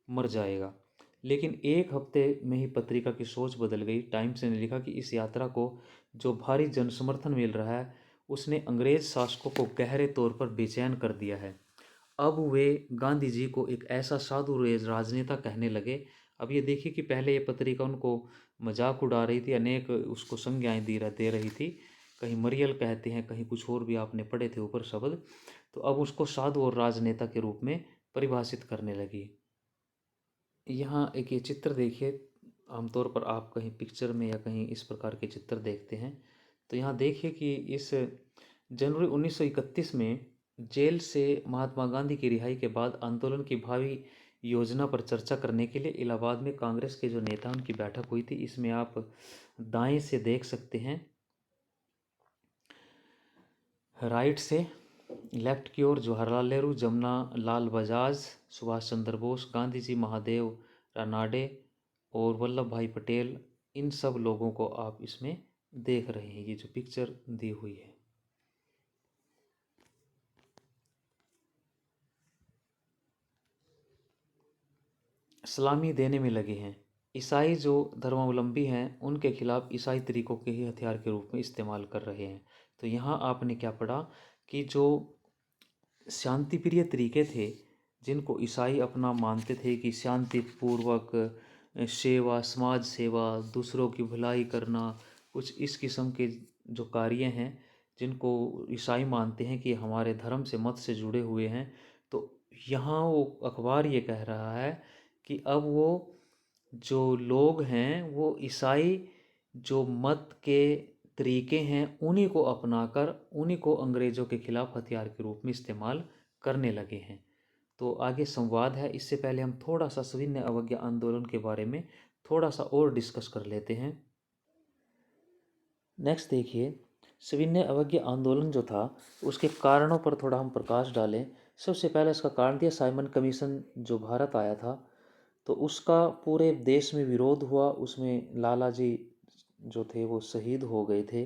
मर जाएगा। लेकिन एक हफ्ते में ही पत्रिका की सोच बदल गई। टाइम्स ने लिखा कि इस यात्रा को जो भारी जन समर्थन मिल रहा है उसने अंग्रेज शासकों को गहरे तौर पर बेचैन कर दिया है। अब वे गांधी जी को एक ऐसा साधु राजनेता कहने लगे। अब ये देखिए कि पहले ये पत्रिका उनको मजाक उड़ा रही थी, अनेक उसको संज्ञाएं दे रही थी, कहीं मरियल कहते हैं, कहीं कुछ और भी आपने पढ़े थे ऊपर शब्द, तो अब उसको साधु और राजनेता के रूप में परिभाषित करने लगी। यहाँ एक ये चित्र देखिए, आमतौर पर आप कहीं पिक्चर में या कहीं इस प्रकार के चित्र देखते हैं, तो यहाँ देखिए कि इस जनवरी 1931 में जेल से महात्मा गांधी की रिहाई के बाद आंदोलन की भावी योजना पर चर्चा करने के लिए इलाहाबाद में कांग्रेस के जो नेता उनकी बैठक हुई थी। इसमें आप दाएं से देख सकते हैं, राइट से लेफ्ट की ओर जवाहरलाल नेहरू, जमुना लाल बजाज, सुभाष चंद्र बोस, गांधी जी, महादेव रानाडे और वल्लभ भाई पटेल, इन सब लोगों को आप इसमें देख रहे हैं, ये जो पिक्चर दी हुई है। सलामी देने में लगे हैं। ईसाई जो धर्मावलंबी हैं उनके खिलाफ ईसाई तरीकों के ही हथियार के रूप में इस्तेमाल कर रहे हैं। तो यहाँ आपने क्या पढ़ा कि जो शांति प्रिय तरीके थे, जिनको ईसाई अपना मानते थे कि शांतिपूर्वक सेवा, समाज सेवा, दूसरों की भलाई करना, कुछ इस किस्म के जो कार्य हैं जिनको ईसाई मानते हैं कि हमारे धर्म से, मत से जुड़े हुए हैं, तो यहाँ वो अखबार ये कह रहा है कि अब वो जो लोग हैं वो ईसाई जो मत के तरीके हैं उन्हीं को अपनाकर उन्हीं को अंग्रेज़ों के खिलाफ हथियार के रूप में इस्तेमाल करने लगे हैं। तो आगे संवाद है, इससे पहले हम थोड़ा सा सविनय अवज्ञा आंदोलन के बारे में थोड़ा सा और डिस्कस कर लेते हैं। नेक्स्ट देखिए, सविनय अवज्ञा आंदोलन जो था उसके कारणों पर थोड़ा हम प्रकाश डालें। सबसे पहले इसका कारण दिया साइमन कमीशन जो भारत आया था, तो उसका पूरे देश में विरोध हुआ, उसमें लाला जी जो थे वो शहीद हो गए थे।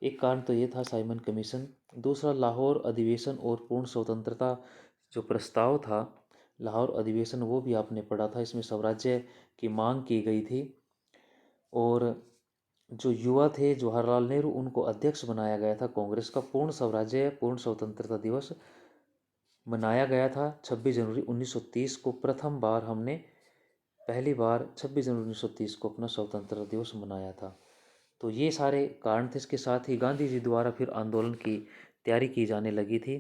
एक कारण तो ये था साइमन कमीशन। दूसरा लाहौर अधिवेशन और पूर्ण स्वतंत्रता जो प्रस्ताव था, लाहौर अधिवेशन, वो भी आपने पढ़ा था। इसमें स्वराज्य की मांग की गई थी और जो युवा थे जवाहरलाल नेहरू उनको अध्यक्ष बनाया गया था कांग्रेस का। पूर्ण स्वराज्य, पूर्ण स्वतंत्रता दिवस मनाया गया था 26 जनवरी 1930 को। प्रथम बार हमने पहली बार 26 जनवरी 1930 को अपना स्वतंत्रता दिवस मनाया था। तो ये सारे कारण थे। इसके साथ ही गांधी जी द्वारा फिर आंदोलन की तैयारी की जाने लगी थी।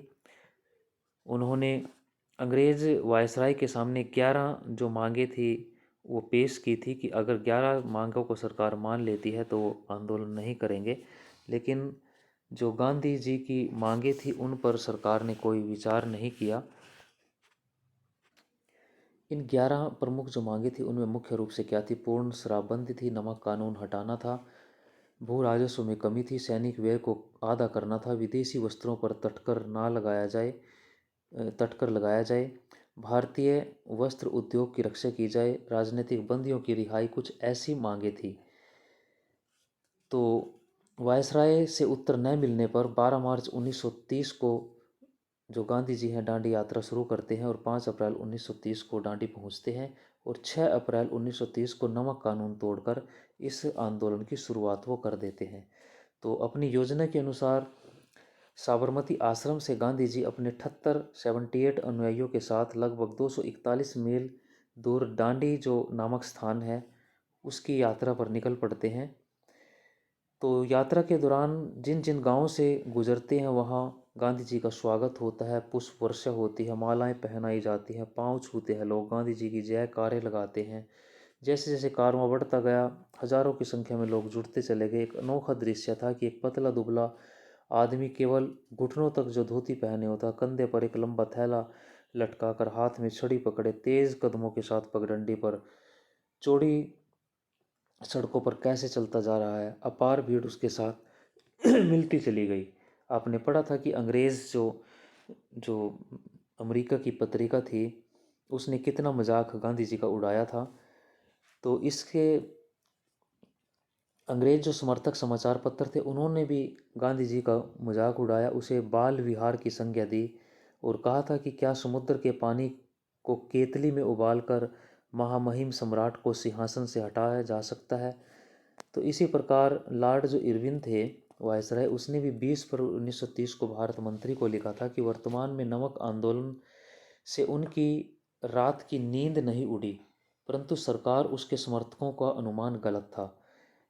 उन्होंने अंग्रेज़ वायसराय के सामने 11 जो मांगे थी वो पेश की थी कि अगर 11 मांगों को सरकार मान लेती है तो वो आंदोलन नहीं करेंगे। लेकिन जो गांधी जी की मांगे थी उन पर सरकार ने कोई विचार नहीं किया। इन 11 प्रमुख जो मांगे थी उनमें मुख्य रूप से क्या थी? पूर्ण शराबबंदी थी, नमक कानून हटाना था, भू राजस्व में कमी थी, सैनिक व्यय को आधा करना था, विदेशी वस्त्रों पर तटकर लगाया जाए, भारतीय वस्त्र उद्योग की रक्षा की जाए, राजनीतिक बंदियों की रिहाई, कुछ ऐसी मांगे थी। तो वायसराय से उत्तर न मिलने पर 12 मार्च 1930 को जो गांधी जी हैं दांडी यात्रा शुरू करते हैं और 5 अप्रैल 1930 को दांडी पहुंचते हैं और 6 अप्रैल 1930 को नमक कानून तोड़कर इस आंदोलन की शुरुआत वो कर देते हैं। तो अपनी योजना के अनुसार साबरमती आश्रम से गांधी जी अपने 78 अनुयायियों के साथ लगभग 241 मील दूर दांडी जो नामक स्थान है उसकी यात्रा पर निकल पड़ते हैं। तो यात्रा के दौरान जिन जिन गांवों से गुजरते हैं वहाँ गांधी जी का स्वागत होता है, पुष्प वर्षा होती है, मालाएं पहनाई जाती हैं, पांव छूते हैं लोग, गांधी जी की जयकारे लगाते हैं। जैसे जैसे कारवां बढ़ता गया हजारों की संख्या में लोग जुड़ते चले गए। एक अनोखा दृश्य था कि एक पतला दुबला आदमी केवल घुटनों तक जो धोती पहने होता, कंधे पर एक लंबा थैला लटकाकर, हाथ में छड़ी पकड़े, तेज कदमों के साथ पगडंडी पर चौड़ी सड़कों पर कैसे चलता जा रहा है। अपार भीड़ उसके साथ मिलती चली गई। आपने पढ़ा था कि अंग्रेज़ जो जो अमेरिका की पत्रिका थी उसने कितना मजाक गांधी जी का उड़ाया था। तो इसके अंग्रेज जो समर्थक समाचार पत्र थे उन्होंने भी गांधी जी का मजाक उड़ाया, उसे बाल विहार की संज्ञा दी और कहा था कि क्या समुद्र के पानी को केतली में उबालकर महामहिम सम्राट को सिंहासन से हटाया जा सकता है। तो इसी प्रकार लॉर्ड जो इरविन थे वायसराय, उसने भी 20 फरवरी 1930 को भारत मंत्री को लिखा था कि वर्तमान में नमक आंदोलन से उनकी रात की नींद नहीं उड़ी, परंतु सरकार उसके समर्थकों का अनुमान गलत था।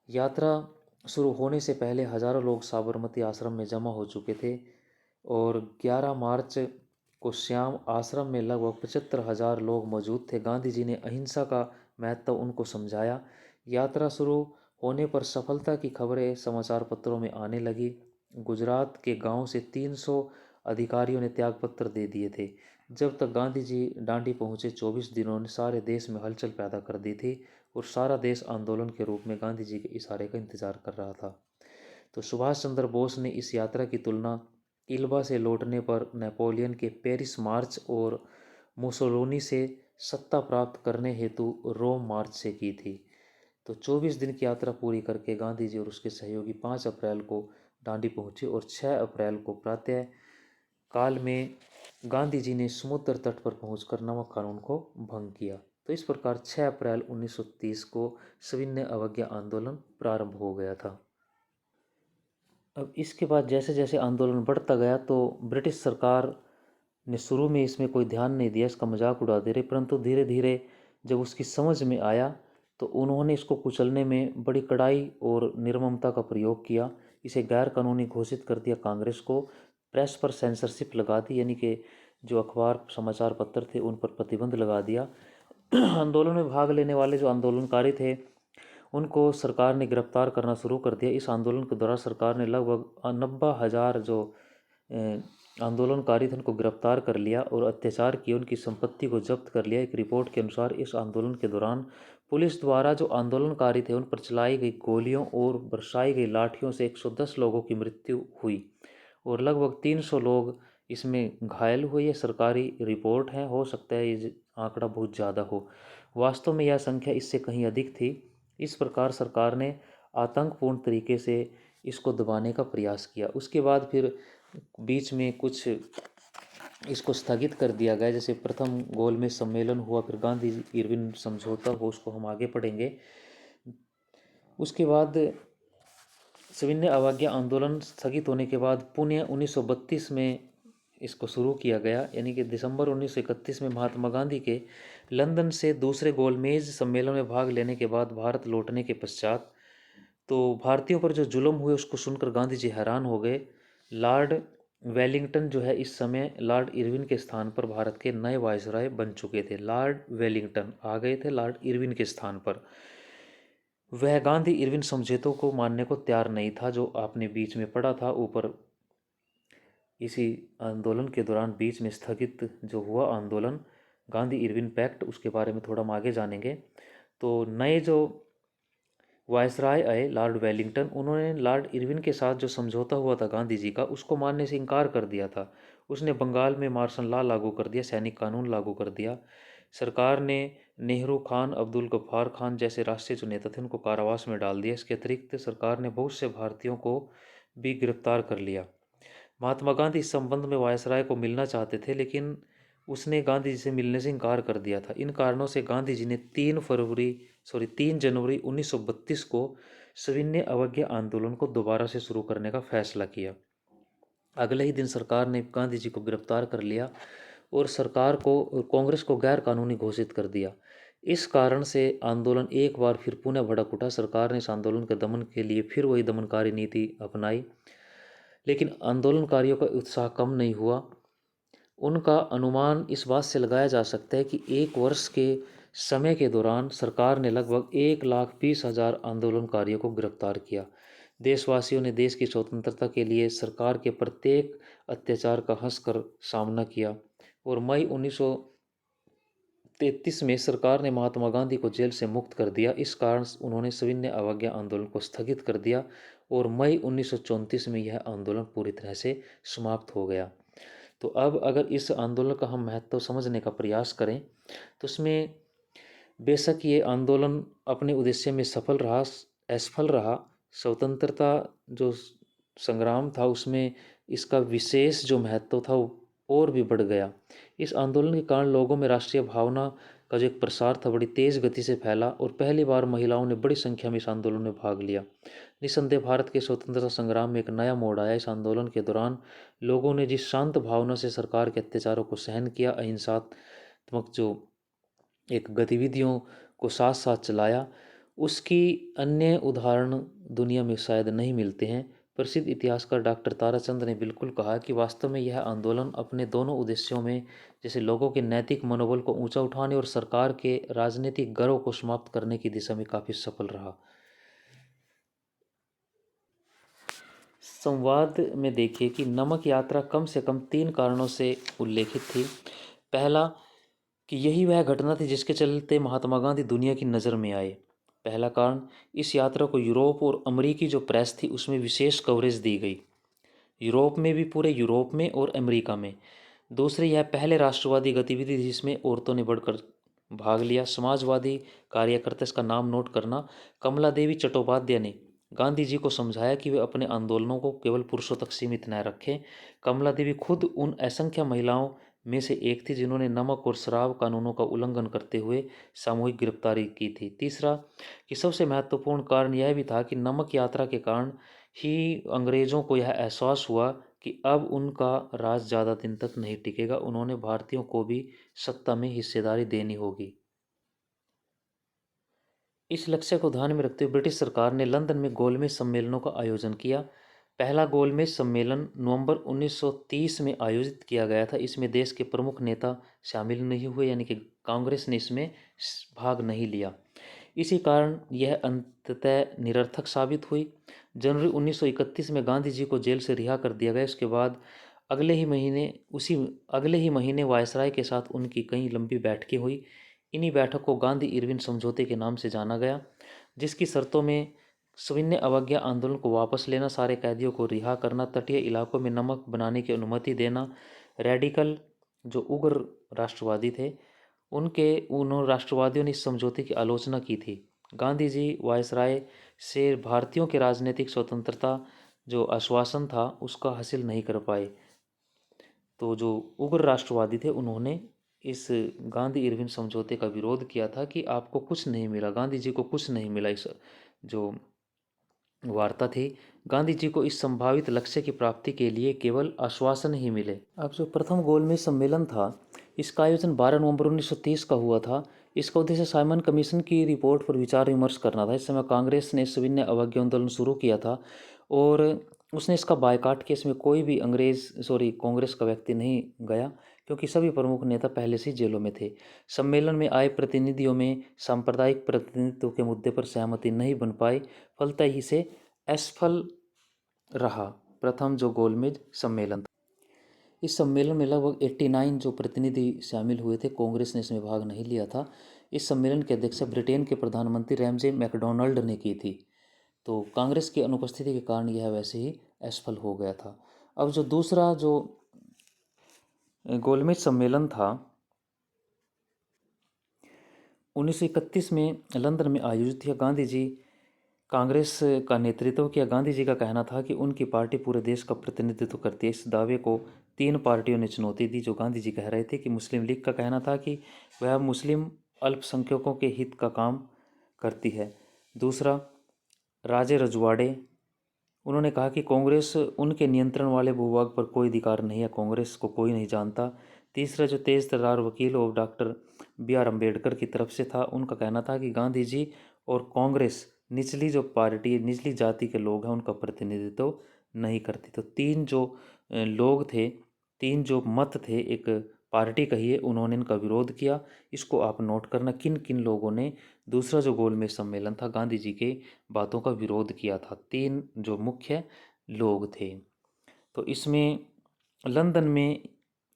यात्रा शुरू होने से पहले हजारों लोग साबरमती आश्रम में जमा हो चुके थे और 11 मार्च को शाम आश्रम में लगभग 75,000 लोग मौजूद थे। गांधी जी ने अहिंसा का महत्व उनको समझाया। यात्रा शुरू होने पर सफलता की खबरें समाचार पत्रों में आने लगी। गुजरात के गांव से 300 अधिकारियों ने त्यागपत्र दे दिए थे। जब तक गांधी जी दांडी पहुंचे 24 दिनों ने सारे देश में हलचल पैदा कर दी थी और सारा देश आंदोलन के रूप में गांधी जी के इशारे का इंतजार कर रहा था। तो सुभाष चंद्र बोस ने इस यात्रा की तुलना इल्बा से लौटने पर नेपोलियन के पेरिस मार्च और मुसोलिनी से सत्ता प्राप्त करने हेतु रोम मार्च से की थी। तो 24 दिन की यात्रा पूरी करके गांधी जी और उसके सहयोगी 5 अप्रैल को डांडी पहुंचे और 6 अप्रैल को प्रातः काल में गांधी जी ने समुद्र तट पर पहुंचकर नमक कानून को भंग किया। तो इस प्रकार 6 अप्रैल 1930 को सविनय अवज्ञा आंदोलन प्रारंभ हो गया था। अब इसके बाद जैसे जैसे आंदोलन बढ़ता गया तो ब्रिटिश सरकार ने शुरू में इसमें कोई ध्यान नहीं दिया, इसका मजाक उड़ाते रहे, परंतु धीरे धीरे जब उसकी समझ में आया तो उन्होंने इसको कुचलने में बड़ी कड़ाई और निर्ममता का प्रयोग किया। इसे गैर कानूनी घोषित कर दिया। कांग्रेस को प्रेस पर सेंसरशिप लगा दी, यानी कि जो अखबार समाचार पत्र थे उन पर प्रतिबंध लगा दिया। आंदोलन में भाग लेने वाले जो आंदोलनकारी थे उनको सरकार ने गिरफ्तार करना शुरू कर दिया। इस आंदोलन के दौरान सरकार ने लगभग 90,000 जो आंदोलनकारी थे उनको गिरफ्तार कर लिया और अत्याचार किए, उनकी संपत्ति को जब्त कर लिया। एक रिपोर्ट के अनुसार इस आंदोलन के दौरान पुलिस द्वारा जो आंदोलनकारी थे उन पर चलाई गई गोलियों और बरसाई गई लाठियों से 110 लोगों की मृत्यु हुई और लगभग 300 लोग इसमें घायल हुए। ये सरकारी रिपोर्ट है, हो सकता है ये आंकड़ा बहुत ज़्यादा हो, वास्तव में यह संख्या इससे कहीं अधिक थी। इस प्रकार सरकार ने आतंकपूर्ण तरीके से इसको दबाने का प्रयास किया। उसके बाद फिर बीच में कुछ इसको स्थगित कर दिया गया, जैसे प्रथम गोलमेज सम्मेलन हुआ, फिर गांधी इरविन समझौता हुआ, उसको हम आगे पढ़ेंगे। उसके बाद सविनय अवज्ञा आंदोलन स्थगित होने के बाद पुनः 1932 में इसको शुरू किया गया, यानी कि दिसंबर 1931 में महात्मा गांधी के लंदन से दूसरे गोलमेज सम्मेलन में भाग लेने के बाद भारत लौटने के पश्चात तो भारतीयों पर जो जुल्म हुए उसको सुनकर गांधी जी हैरान हो गए। लॉर्ड वेलिंगटन जो है इस समय लॉर्ड इरविन के स्थान पर भारत के नए वायसराय बन चुके थे। लॉर्ड वेलिंगटन आ गए थे लॉर्ड इरविन के स्थान पर। वह गांधी इरविन समझौतों को मानने को तैयार नहीं था, जो आपने बीच में पढ़ा था ऊपर। इसी आंदोलन के दौरान बीच में स्थगित जो हुआ आंदोलन गांधी इरविन पैक्ट, उसके बारे में थोड़ा हम आगे जानेंगे। तो नए जो वायसराय आए लॉर्ड वेलिंगटन, उन्होंने लॉर्ड इरविन के साथ जो समझौता हुआ था गांधी जी का उसको मानने से इनकार कर दिया था। उसने बंगाल में मार्शल लॉ लागू कर दिया, सैनिक कानून लागू कर दिया। सरकार ने नेहरू खान, अब्दुल गफ्फार खान जैसे राष्ट्रीय जो नेता थे उनको कारावास में डाल दिया। इसके अतिरिक्त सरकार ने बहुत से भारतीयों को भी गिरफ्तार कर लिया। महात्मा गांधी इस संबंध में वायसराय को मिलना चाहते थे, लेकिन उसने गांधी जी से मिलने से इनकार कर दिया था। इन कारणों से गांधी जी ने 3 जनवरी 1932 को सविनय अवज्ञा आंदोलन को दोबारा से शुरू करने का फैसला किया। अगले ही दिन सरकार ने गांधी जी को गिरफ्तार कर लिया और सरकार को कांग्रेस को गैर कानूनी घोषित कर दिया। इस कारण से आंदोलन एक बार फिर पुनः भड़क उठा। सरकार ने इस आंदोलन के दमन के लिए फिर वही दमनकारी नीति अपनाई, लेकिन आंदोलनकारियों का उत्साह कम नहीं हुआ। उनका अनुमान इस बात से लगाया जा सकता है कि एक वर्ष के समय के दौरान सरकार ने लगभग 1,20,000 आंदोलनकारियों को गिरफ्तार किया। देशवासियों ने देश की स्वतंत्रता के लिए सरकार के प्रत्येक अत्याचार का हंसकर सामना किया और मई 1933 में सरकार ने महात्मा गांधी को जेल से मुक्त कर दिया। इस कारण उन्होंने सविनय अवज्ञा आंदोलन को स्थगित कर दिया और मई 1934 में यह आंदोलन पूरी तरह से समाप्त हो गया। तो अब अगर इस आंदोलन का हम महत्व समझने का प्रयास करें तो इसमें बेशक ये आंदोलन अपने उद्देश्य में असफल रहा। स्वतंत्रता जो संग्राम था उसमें इसका विशेष जो महत्व था वो और भी बढ़ गया। इस आंदोलन के कारण लोगों में राष्ट्रीय भावना का जो एक प्रसार था बड़ी तेज गति से फैला और पहली बार महिलाओं ने बड़ी संख्या में इस आंदोलन में भाग लिया। निस्संदेह भारत के स्वतंत्रता संग्राम में एक नया मोड़ आया। इस आंदोलन के दौरान लोगों ने जिस शांत भावना से सरकार के अत्याचारों को सहन किया, अहिंसात्मक जो एक गतिविधियों को साथ साथ चलाया, उसकी अन्य उदाहरण दुनिया में शायद नहीं मिलते हैं। प्रसिद्ध इतिहासकार डॉक्टर ताराचंद ने बिल्कुल कहा कि वास्तव में यह आंदोलन अपने दोनों उद्देश्यों में, जैसे लोगों के नैतिक मनोबल को ऊंचा उठाने और सरकार के राजनीतिक गर्व को समाप्त करने की दिशा में काफ़ी सफल रहा। संवाद में देखिए कि नमक यात्रा कम से कम 3 कारणों से उल्लेखित थी। पहला कि यही वह घटना थी जिसके चलते महात्मा गांधी दुनिया की नज़र में आए। पहला कारण, इस यात्रा को यूरोप और अमेरिकी जो प्रेस थी उसमें विशेष कवरेज दी गई, यूरोप में भी, पूरे यूरोप में और अमेरिका में। दूसरी, यह पहले राष्ट्रवादी गतिविधि थी जिसमें औरतों ने बढ़कर भाग लिया। समाजवादी कार्यकर्ता, इसका नाम नोट करना, कमला देवी चट्टोपाध्याय ने गांधी जी को समझाया कि वे अपने आंदोलनों को केवल पुरुषों तक सीमित न रखें। कमला देवी खुद उन असंख्य महिलाओं में से एक थी जिन्होंने नमक और शराब कानूनों का उल्लंघन करते हुए सामूहिक गिरफ्तारी की थी। तीसरा कि सबसे महत्वपूर्ण कारण यह भी था कि नमक यात्रा के कारण ही अंग्रेजों को यह एहसास हुआ कि अब उनका राज ज़्यादा दिन तक नहीं टिकेगा। उन्होंने भारतीयों को भी सत्ता में हिस्सेदारी देनी होगी। इस लक्ष्य को ध्यान में रखते हुए ब्रिटिश सरकार ने लंदन में गोलमेज सम्मेलनों का आयोजन किया। पहला गोलमेज सम्मेलन नवंबर 1930 में आयोजित किया गया था। इसमें देश के प्रमुख नेता शामिल नहीं हुए, यानी कि कांग्रेस ने इसमें भाग नहीं लिया। इसी कारण यह अंततः निरर्थक साबित हुई। जनवरी 1931 में गांधी जी को जेल से रिहा कर दिया गया। इसके बाद अगले ही महीने वायसराय के साथ उनकी कई लंबी बैठकें हुई। इन्हीं बैठक को गांधी इरविन समझौते के नाम से जाना गया, जिसकी शर्तों में सविनय अवज्ञा आंदोलन को वापस लेना, सारे कैदियों को रिहा करना, तटीय इलाकों में नमक बनाने की अनुमति देना, रेडिकल जो उग्र राष्ट्रवादी थे उन राष्ट्रवादियों ने इस समझौते की आलोचना की थी। गांधी जी वायसराय से भारतीयों के राजनीतिक स्वतंत्रता जो आश्वासन था उसका हासिल नहीं कर पाए। तो जो उग्र राष्ट्रवादी थे उन्होंने इस गांधी इरविन समझौते का विरोध किया था कि आपको कुछ नहीं मिला, गांधी जी को कुछ नहीं मिला। इस जो वार्ता थी, गांधी जी को इस संभावित लक्ष्य की प्राप्ति के लिए केवल आश्वासन ही मिले। अब जो प्रथम गोलमेज सम्मेलन था, इसका आयोजन 12 नवंबर 1930 का हुआ था। इसका उद्देश्य साइमन कमीशन की रिपोर्ट पर विचार विमर्श करना था। इस समय कांग्रेस ने सविनय अवज्ञा आंदोलन शुरू किया था और उसने इसका बायकाट किया। इसमें कोई भी कांग्रेस का व्यक्ति नहीं गया, क्योंकि सभी प्रमुख नेता पहले से जेलों में थे। सम्मेलन में आए प्रतिनिधियों में सांप्रदायिक प्रतिनिधित्व के मुद्दे पर सहमति नहीं बन पाई। फलतः ही से असफल रहा प्रथम जो गोलमेज सम्मेलन था। इस सम्मेलन में लगभग 89 जो प्रतिनिधि शामिल हुए थे, कांग्रेस ने इसमें भाग नहीं लिया था। इस सम्मेलन की अध्यक्षता ब्रिटेन के प्रधानमंत्री रैमजे मैकडोनाल्ड ने की थी। तो कांग्रेस की अनुपस्थिति के कारण यह वैसे ही असफल हो गया था। अब जो दूसरा जो गोलमेज सम्मेलन था 1931 में लंदन में आयोजित किया। गांधी जी कांग्रेस का नेतृत्व किया। गांधी जी का कहना था कि उनकी पार्टी पूरे देश का प्रतिनिधित्व करती है। इस दावे को 3 पार्टियों ने चुनौती दी जो गांधी जी कह रहे थे कि मुस्लिम लीग का कहना था कि वह मुस्लिम अल्पसंख्यकों के हित का काम करती है। दूसरा राजे रजवाड़े, उन्होंने कहा कि कांग्रेस उनके नियंत्रण वाले भूभाग पर कोई अधिकार नहीं है, कांग्रेस को कोई नहीं जानता। तीसरा जो तेज तर्रार वकील और डॉक्टर B.R. अम्बेडकर की तरफ से था, उनका कहना था कि गांधी जी और कांग्रेस निचली जो पार्टी निचली जाति के लोग हैं उनका प्रतिनिधित्व नहीं करती। तो 3 जो लोग थे, 3 जो मत थे, एक पार्टी कहिए, उन्होंने इनका विरोध किया। इसको आप नोट करना किन किन लोगों ने दूसरा जो गोलमेज सम्मेलन था गांधी जी के बातों का विरोध किया था। 3 जो मुख्य लोग थे। तो इसमें लंदन में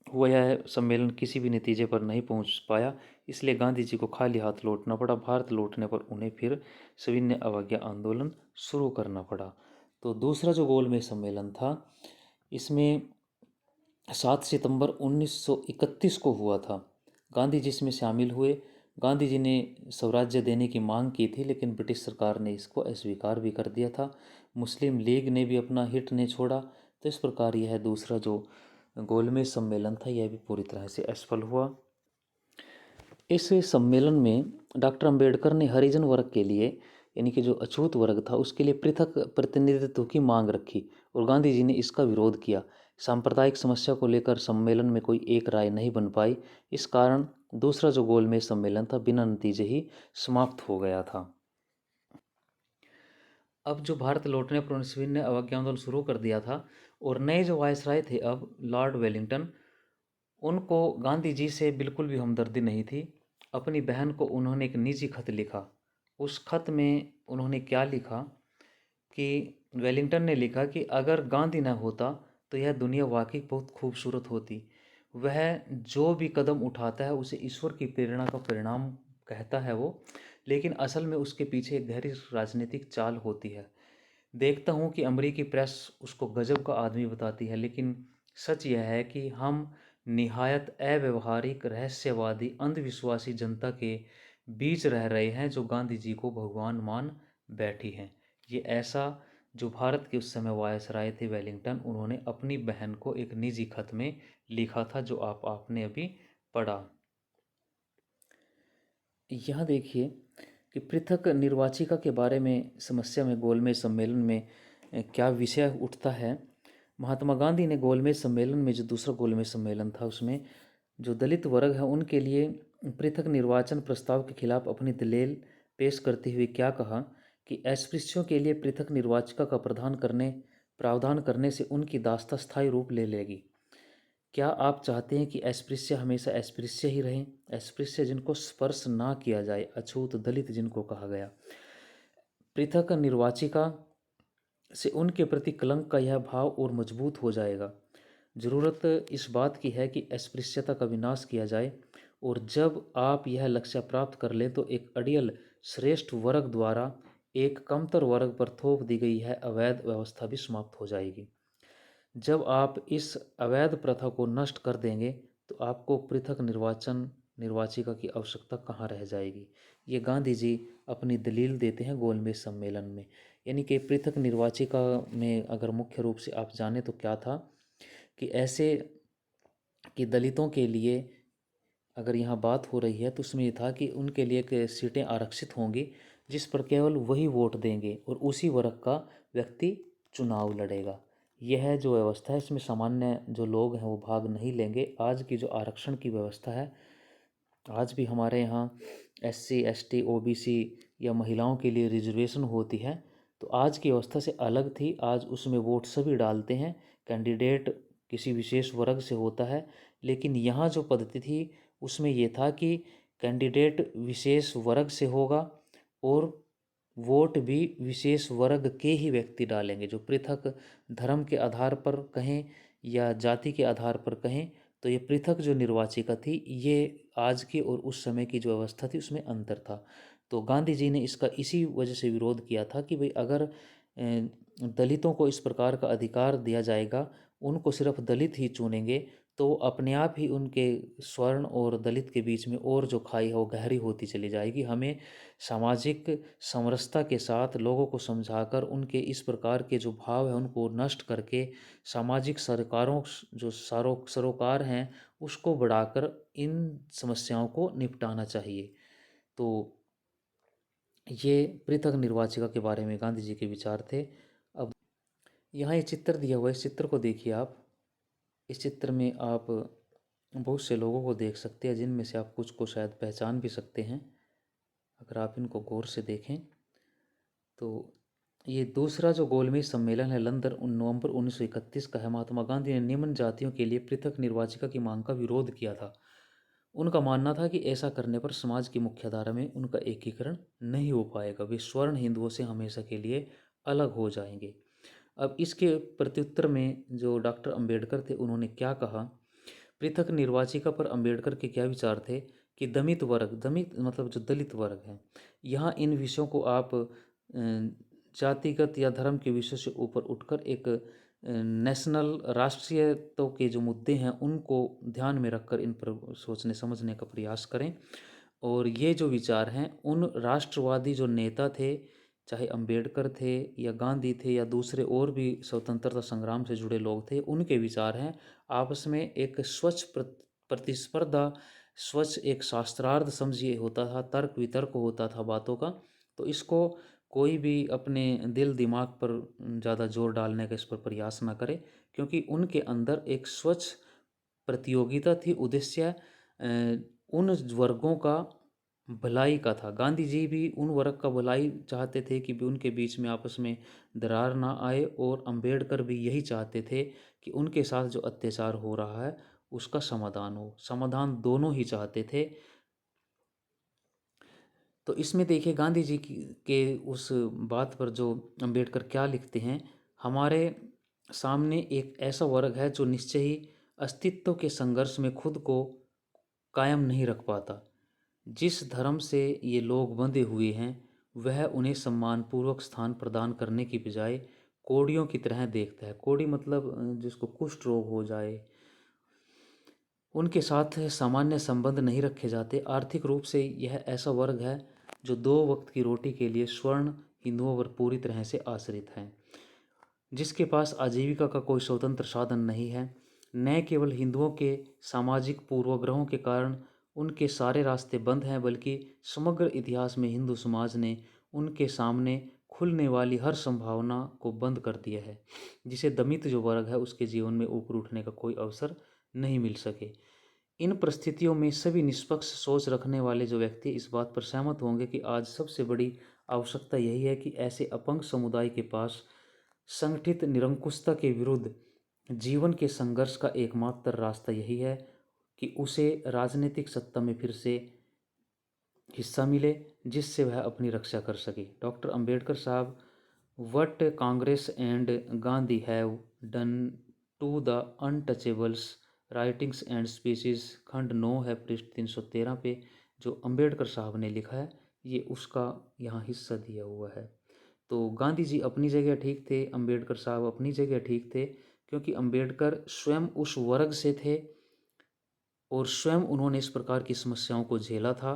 हुआ यह सम्मेलन किसी भी नतीजे पर नहीं पहुंच पाया, इसलिए गांधी जी को खाली हाथ लौटना पड़ा। भारत लौटने पर उन्हें फिर सविनय अवज्ञा आंदोलन शुरू करना पड़ा। तो दूसरा जो गोलमेज सम्मेलन था इसमें 7 सितंबर 1931 को हुआ था। गांधी जी इसमें शामिल हुए। गांधी जी ने स्वराज्य देने की मांग की थी, लेकिन ब्रिटिश सरकार ने इसको अस्वीकार भी कर दिया था। मुस्लिम लीग ने भी अपना हिट नहीं छोड़ा। तो इस प्रकार यह दूसरा जो गोलमेज सम्मेलन था यह भी पूरी तरह से असफल हुआ। इस सम्मेलन में डॉक्टर अंबेडकर ने हरिजन वर्ग के लिए, यानी कि जो अछूत वर्ग था, उसके लिए पृथक प्रतिनिधित्व की मांग रखी और गांधी जी ने इसका विरोध किया। सांप्रदायिक समस्या को लेकर सम्मेलन में कोई एक राय नहीं बन पाई। इस कारण दूसरा जो गोलमेज सम्मेलन था बिना नतीजे ही समाप्त हो गया था। अब जो भारत लौटने पर सविनय अवज्ञा आंदोलन शुरू कर दिया था और नए जो वायसराय थे अब लॉर्ड वेलिंगटन, उनको गांधी जी से बिल्कुल भी हमदर्दी नहीं थी। अपनी बहन को उन्होंने एक निजी खत लिखा। उस खत में उन्होंने क्या लिखा कि वेलिंगटन ने लिखा कि अगर गांधी न होता तो यह दुनिया वाकई बहुत खूबसूरत होती। वह जो भी कदम उठाता है उसे ईश्वर की प्रेरणा का परिणाम कहता है वो, लेकिन असल में उसके पीछे एक गहरी राजनीतिक चाल होती है। देखता हूँ कि अमरीकी प्रेस उसको गजब का आदमी बताती है, लेकिन सच यह है कि हम निहायत अव्यवहारिक, रहस्यवादी, अंधविश्वासी जनता के बीच रह रहे हैं जो गांधी जी को भगवान मान बैठी हैं। ये ऐसा जो भारत के उस समय वायसराय थे वेलिंगटन, उन्होंने अपनी बहन को एक निजी खत में लिखा था, जो आपने अभी पढ़ा। यहाँ देखिए कि पृथक निर्वाचिका के बारे में समस्या में गोलमेज सम्मेलन में क्या विषय उठता है। महात्मा गांधी ने गोलमेज सम्मेलन में, जो दूसरा गोलमेज सम्मेलन था, उसमें जो दलित वर्ग है उनके लिए पृथक निर्वाचन प्रस्ताव के खिलाफ अपनी दलील पेश करते हुए क्या कहा कि अस्पृश्यों के लिए पृथक निर्वाचिका का प्रावधान करने से उनकी दास्ता स्थायी रूप ले लेगी। क्या आप चाहते हैं कि अस्पृश्य हमेशा अस्पृश्य ही रहें? अस्पृश्य जिनको स्पर्श ना किया जाए, अछूत दलित जिनको कहा गया। पृथक निर्वाचिका से उनके प्रति कलंक का यह भाव और मजबूत हो जाएगा। ज़रूरत इस बात की है कि अस्पृश्यता का विनाश किया जाए, और जब आप यह लक्ष्य प्राप्त कर लें तो एक अड़ियल श्रेष्ठ वर्ग द्वारा एक कमतर वर्ग पर थोप दी गई है अवैध व्यवस्था भी समाप्त हो जाएगी। जब आप इस अवैध प्रथा को नष्ट कर देंगे तो आपको पृथक निर्वाचिका की आवश्यकता कहाँ रह जाएगी। ये गांधी जी अपनी दलील देते हैं गोलमेज सम्मेलन में। यानी कि पृथक निर्वाचिका में अगर मुख्य रूप से आप जाने तो क्या था कि ऐसे कि दलितों के लिए अगर यहाँ बात हो रही है तो उसमें ये था कि उनके लिए सीटें आरक्षित होंगी जिस पर केवल वही वोट देंगे और उसी वर्ग का व्यक्ति चुनाव लड़ेगा। यह जो व्यवस्था है इसमें सामान्य जो लोग हैं वो भाग नहीं लेंगे। आज की जो आरक्षण की व्यवस्था है, आज भी हमारे यहाँ SC ST OBC या महिलाओं के लिए रिजर्वेशन होती है, तो आज की व्यवस्था से अलग थी। आज उसमें वोट सभी डालते हैं, कैंडिडेट किसी विशेष वर्ग से होता है। लेकिन यहाँ जो पद्धति थी उसमें यह था कि कैंडिडेट विशेष वर्ग से होगा और वोट भी विशेष वर्ग के ही व्यक्ति डालेंगे। जो पृथक धर्म के आधार पर कहें या जाति के आधार पर कहें तो ये पृथक जो निर्वाचिका थी, ये आज की और उस समय की जो व्यवस्था थी उसमें अंतर था। तो गांधी जी ने इसका इसी वजह से विरोध किया था कि भाई अगर दलितों को इस प्रकार का अधिकार दिया जाएगा, उनको सिर्फ दलित ही चुनेंगे, तो अपने आप ही उनके स्वर्ण और दलित के बीच में और जो खाई है वो गहरी होती चली जाएगी। हमें सामाजिक समरसता के साथ लोगों को समझाकर उनके इस प्रकार के जो भाव है उनको नष्ट करके सामाजिक सरकारों जो सरोकार हैं उसको बढ़ाकर इन समस्याओं को निपटाना चाहिए। तो ये पृथक निर्वाचिका के बारे में गांधी जी के विचार थे। अब यहाँ ये चित्र दिया हुआ है, इस चित्र को देखिए आप। इस चित्र में आप बहुत से लोगों को देख सकते हैं जिनमें से आप कुछ को शायद पहचान भी सकते हैं अगर आप इनको गौर से देखें। तो ये दूसरा जो गोलमेज सम्मेलन है लंदन नवंबर 1931 का है। महात्मा गांधी ने निम्न जातियों के लिए पृथक निर्वाचिका की मांग का विरोध किया था। उनका मानना था कि ऐसा करने पर समाज की मुख्यधारा में उनका एकीकरण नहीं हो पाएगा, वे स्वर्ण हिंदुओं से हमेशा के लिए अलग हो जाएंगे। अब इसके प्रत्युत्तर में जो डॉक्टर अंबेडकर थे उन्होंने क्या कहा। पृथक निर्वाचिका पर अंबेडकर के क्या विचार थे कि दमित मतलब जो दलित वर्ग है, यहाँ इन विषयों को आप जातिगत या धर्म के विषय से ऊपर उठकर एक नेशनल राष्ट्रीयता के जो मुद्दे हैं उनको ध्यान में रखकर इन पर सोचने समझने का प्रयास करें। और ये जो विचार हैं उन राष्ट्रवादी जो नेता थे, चाहे अंबेडकर थे या गांधी थे या दूसरे और भी स्वतंत्रता संग्राम से जुड़े लोग थे, उनके विचार हैं आपस में एक स्वच्छ प्रतिस्पर्धा, स्वच्छ एक शास्त्रार्थ समझिए होता था, तर्क वितर्क होता था बातों का। तो इसको कोई भी अपने दिल दिमाग पर ज़्यादा जोर डालने का इस पर प्रयास ना करे, क्योंकि उनके अंदर एक स्वच्छ प्रतियोगिता थी। उद्देश्य उन वर्गों का भलाई का था। गांधी जी भी उन वर्ग का भलाई चाहते थे कि भी उनके बीच में आपस में दरार ना आए, और अंबेडकर भी यही चाहते थे कि उनके साथ जो अत्याचार हो रहा है उसका समाधान हो। समाधान दोनों ही चाहते थे। तो इसमें देखिए गांधी जी के उस बात पर जो अंबेडकर क्या लिखते हैं, हमारे सामने एक ऐसा वर्ग है जो निश्चय ही अस्तित्व के संघर्ष में खुद को कायम नहीं रख पाता। जिस धर्म से ये लोग बंधे हुए हैं वह उन्हें सम्मानपूर्वक स्थान प्रदान करने की बजाय कोड़ियों की तरह देखता है। कोड़ी मतलब जिसको कुष्ठ रोग हो जाए, उनके साथ सामान्य संबंध नहीं रखे जाते। आर्थिक रूप से यह ऐसा वर्ग है जो दो वक्त की रोटी के लिए स्वर्ण हिंदुओं पर पूरी तरह से आश्रित हैं, जिसके पास आजीविका का कोई स्वतंत्र साधन नहीं है। न केवल हिंदुओं के सामाजिक पूर्वाग्रहों के कारण उनके सारे रास्ते बंद हैं, बल्कि समग्र इतिहास में हिंदू समाज ने उनके सामने खुलने वाली हर संभावना को बंद कर दिया है, जिसे दमित जो वर्ग है उसके जीवन में ऊपर उठने का कोई अवसर नहीं मिल सके। इन परिस्थितियों में सभी निष्पक्ष सोच रखने वाले जो व्यक्ति इस बात पर सहमत होंगे कि आज सबसे बड़ी आवश्यकता यही है कि ऐसे अपंग समुदाय के पास संगठित निरंकुशता के विरुद्ध जीवन के संघर्ष का एकमात्र रास्ता यही है कि उसे राजनीतिक सत्ता में फिर से हिस्सा मिले, जिससे वह अपनी रक्षा कर सके। Doctor Ambedkar Sahab, what Congress and Gandhi have done to the untouchables, writings and speeches, खंड 9 है, पृष्ठ 313 पे जो अंबेडकर साहब ने लिखा है, ये उसका यहाँ हिस्सा दिया हुआ है। तो गांधी जी अपनी जगह ठीक थे, अंबेडकर साहब अपनी जगह ठीक थे, क्योंकि अंबेडकर स्वयं उस वर्ग से थे और स्वयं उन्होंने इस प्रकार की समस्याओं को झेला था,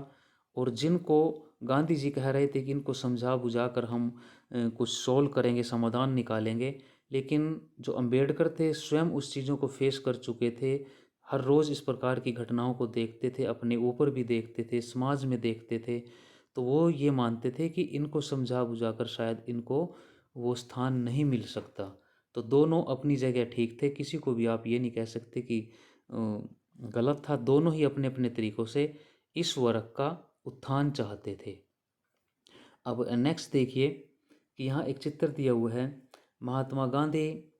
और जिनको गांधी जी कह रहे थे कि इनको समझा बुझा कर हम कुछ सोल्व करेंगे, समाधान निकालेंगे, लेकिन जो अंबेडकर थे स्वयं उस चीज़ों को फेस कर चुके थे। हर रोज़ इस प्रकार की घटनाओं को देखते थे, अपने ऊपर भी देखते थे, समाज में देखते थे। तो वो ये मानते थे कि इनको समझा बुझा कर शायद इनको वो स्थान नहीं मिल सकता। तो दोनों अपनी जगह ठीक थे, किसी को भी आप ये नहीं कह सकते कि गलत था। दोनों ही अपने अपने तरीक़ों से इस वर्ग का उत्थान चाहते थे। अब नेक्स्ट देखिए कि यहाँ एक चित्र दिया हुआ है, महात्मा गांधी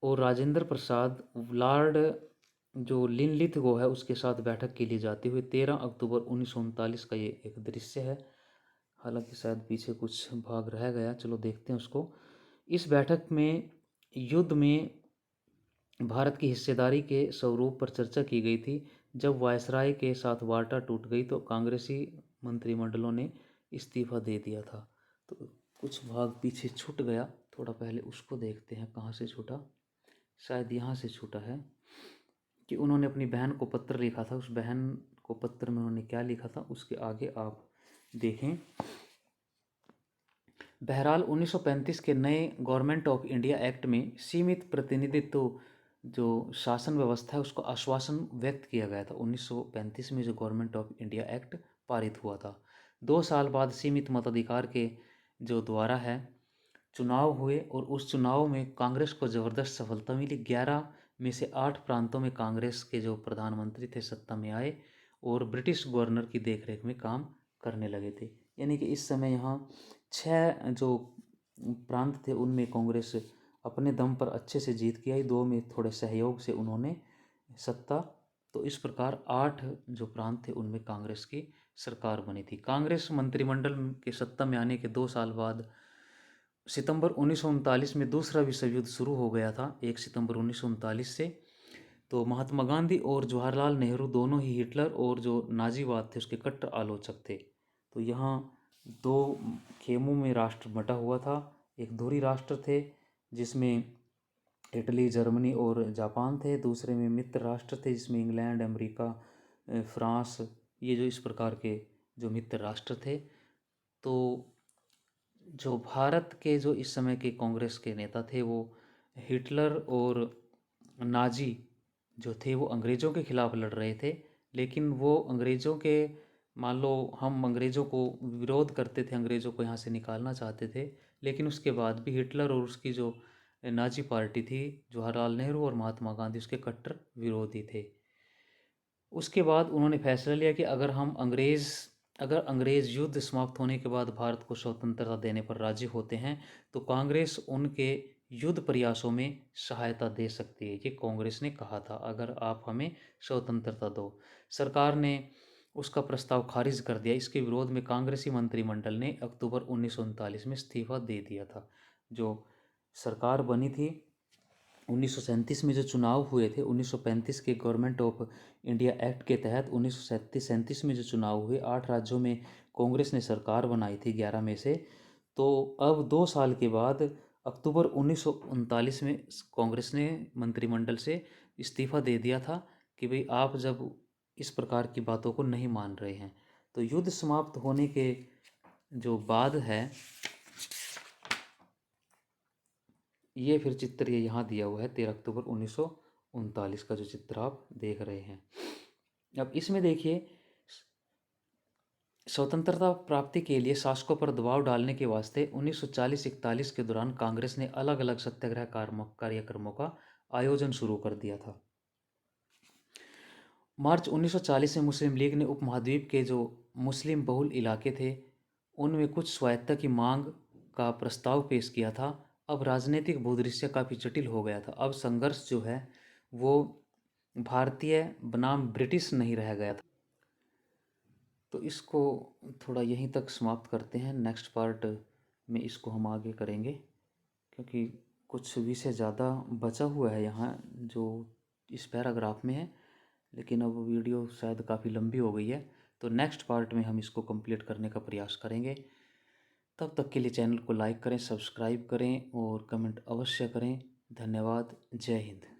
और राजेंद्र प्रसाद लॉर्ड जो लिनलिथगो है उसके साथ बैठक के लिए जाते हुए 13 अक्टूबर 1939 का ये एक दृश्य है। हालांकि शायद पीछे कुछ भाग रह गया, चलो देखते हैं उसको। इस बैठक में युद्ध में भारत की हिस्सेदारी के स्वरूप पर चर्चा की गई थी। जब वायसराय के साथ वार्ता टूट गई तो कांग्रेसी मंत्रिमंडलों ने इस्तीफा दे दिया था। तो कुछ भाग पीछे छूट गया, थोड़ा पहले उसको देखते हैं कहाँ से छूटा। शायद यहाँ से छूटा है कि उन्होंने अपनी बहन को पत्र लिखा था। उस बहन को पत्र में उन्होंने क्या लिखा था उसके आगे आप देखें। बहरहाल 1935 के नए गवर्नमेंट ऑफ इंडिया एक्ट में सीमित प्रतिनिधित्व जो शासन व्यवस्था है उसको आश्वासन व्यक्त किया गया था। 1935 में जो गवर्नमेंट ऑफ इंडिया एक्ट पारित हुआ था, 2 साल बाद सीमित मताधिकार के जो द्वारा है चुनाव हुए और उस चुनाव में कांग्रेस को ज़बरदस्त सफलता मिली। 11 में से 8 प्रांतों में कांग्रेस के जो प्रधानमंत्री थे सत्ता में आए और ब्रिटिश गवर्नर की देखरेख में काम करने लगे थे। यानी कि इस समय यहाँ 6 जो प्रांत थे उनमें कांग्रेस अपने दम पर अच्छे से जीत के आई, 2 में थोड़े सहयोग से उन्होंने सत्ता। तो इस प्रकार 8 जो प्रांत थे उनमें कांग्रेस की सरकार बनी थी। कांग्रेस मंत्रिमंडल के सत्ता में आने के 2 साल बाद सितंबर 1939 में दूसरा विश्व युद्ध शुरू हो गया था, 1 सितंबर 1939 से। तो महात्मा गांधी और जवाहरलाल नेहरू दोनों ही हिटलर और जो नाजीवाद थे उसके कट्टर आलोचक थे। तो यहाँ 2 खेमों में राष्ट्र बटा हुआ था। एक धुरी राष्ट्र थे जिसमें इटली, जर्मनी और जापान थे। दूसरे में मित्र राष्ट्र थे जिसमें इंग्लैंड, अमेरिका, फ्रांस, ये जो इस प्रकार के जो मित्र राष्ट्र थे। तो जो भारत के जो इस समय के कांग्रेस के नेता थे वो हिटलर और नाजी जो थे वो अंग्रेज़ों के खिलाफ लड़ रहे थे। लेकिन वो अंग्रेज़ों के, मान लो हम अंग्रेज़ों को विरोध करते थे, अंग्रेज़ों को यहाँ से निकालना चाहते थे, लेकिन उसके बाद भी हिटलर और उसकी जो नाजी पार्टी थी, जवाहरलाल नेहरू और महात्मा गांधी उसके कट्टर विरोधी थे। उसके बाद उन्होंने फैसला लिया कि अगर अंग्रेज़ युद्ध समाप्त होने के बाद भारत को स्वतंत्रता देने पर राजी होते हैं तो कांग्रेस उनके युद्ध प्रयासों में सहायता दे सकती है। ये कांग्रेस ने कहा था, अगर आप हमें स्वतंत्रता दो। सरकार ने उसका प्रस्ताव खारिज कर दिया। इसके विरोध में कांग्रेसी मंत्रिमंडल ने अक्टूबर 1939 में इस्तीफा दे दिया था। जो सरकार बनी थी 1937 में जो चुनाव हुए थे, 1935 के गवर्नमेंट ऑफ इंडिया एक्ट के तहत 1937 में जो चुनाव हुए, 8 राज्यों में कांग्रेस ने सरकार बनाई थी 11 में से। तो अब 2 साल के बाद अक्टूबर 1939 में कांग्रेस ने मंत्रिमंडल से इस्तीफा दे दिया था, कि भाई आप जब इस प्रकार की बातों को नहीं मान रहे हैं। तो युद्ध समाप्त होने के जो बाद है, ये फिर चित्र ये यहाँ दिया हुआ है 13 अक्टूबर 1939 का जो चित्र आप देख रहे हैं। अब इसमें देखिए, स्वतंत्रता प्राप्ति के लिए शासकों पर दबाव डालने के वास्ते 1940-41 के दौरान कांग्रेस ने अलग अलग सत्याग्रह कार्यक्रमों का आयोजन शुरू कर दिया था। मार्च 1940 में मुस्लिम लीग ने उपमहाद्वीप के जो मुस्लिम बहुल इलाके थे उनमें कुछ स्वायत्तता की मांग का प्रस्ताव पेश किया था। अब राजनीतिक भूदृश्य काफ़ी जटिल हो गया था। अब संघर्ष जो है वो भारतीय बनाम ब्रिटिश नहीं रह गया था। तो इसको थोड़ा यहीं तक समाप्त करते हैं। नेक्स्ट पार्ट में इसको हम आगे करेंगे, क्योंकि कुछ विषय ज़्यादा बचा हुआ है यहाँ जो इस पैराग्राफ में है, लेकिन अब वीडियो शायद काफ़ी लंबी हो गई है। तो नेक्स्ट पार्ट में हम इसको कंप्लीट करने का प्रयास करेंगे। तब तक के लिए चैनल को लाइक करें, सब्सक्राइब करें और कमेंट अवश्य करें। धन्यवाद। जय हिंद।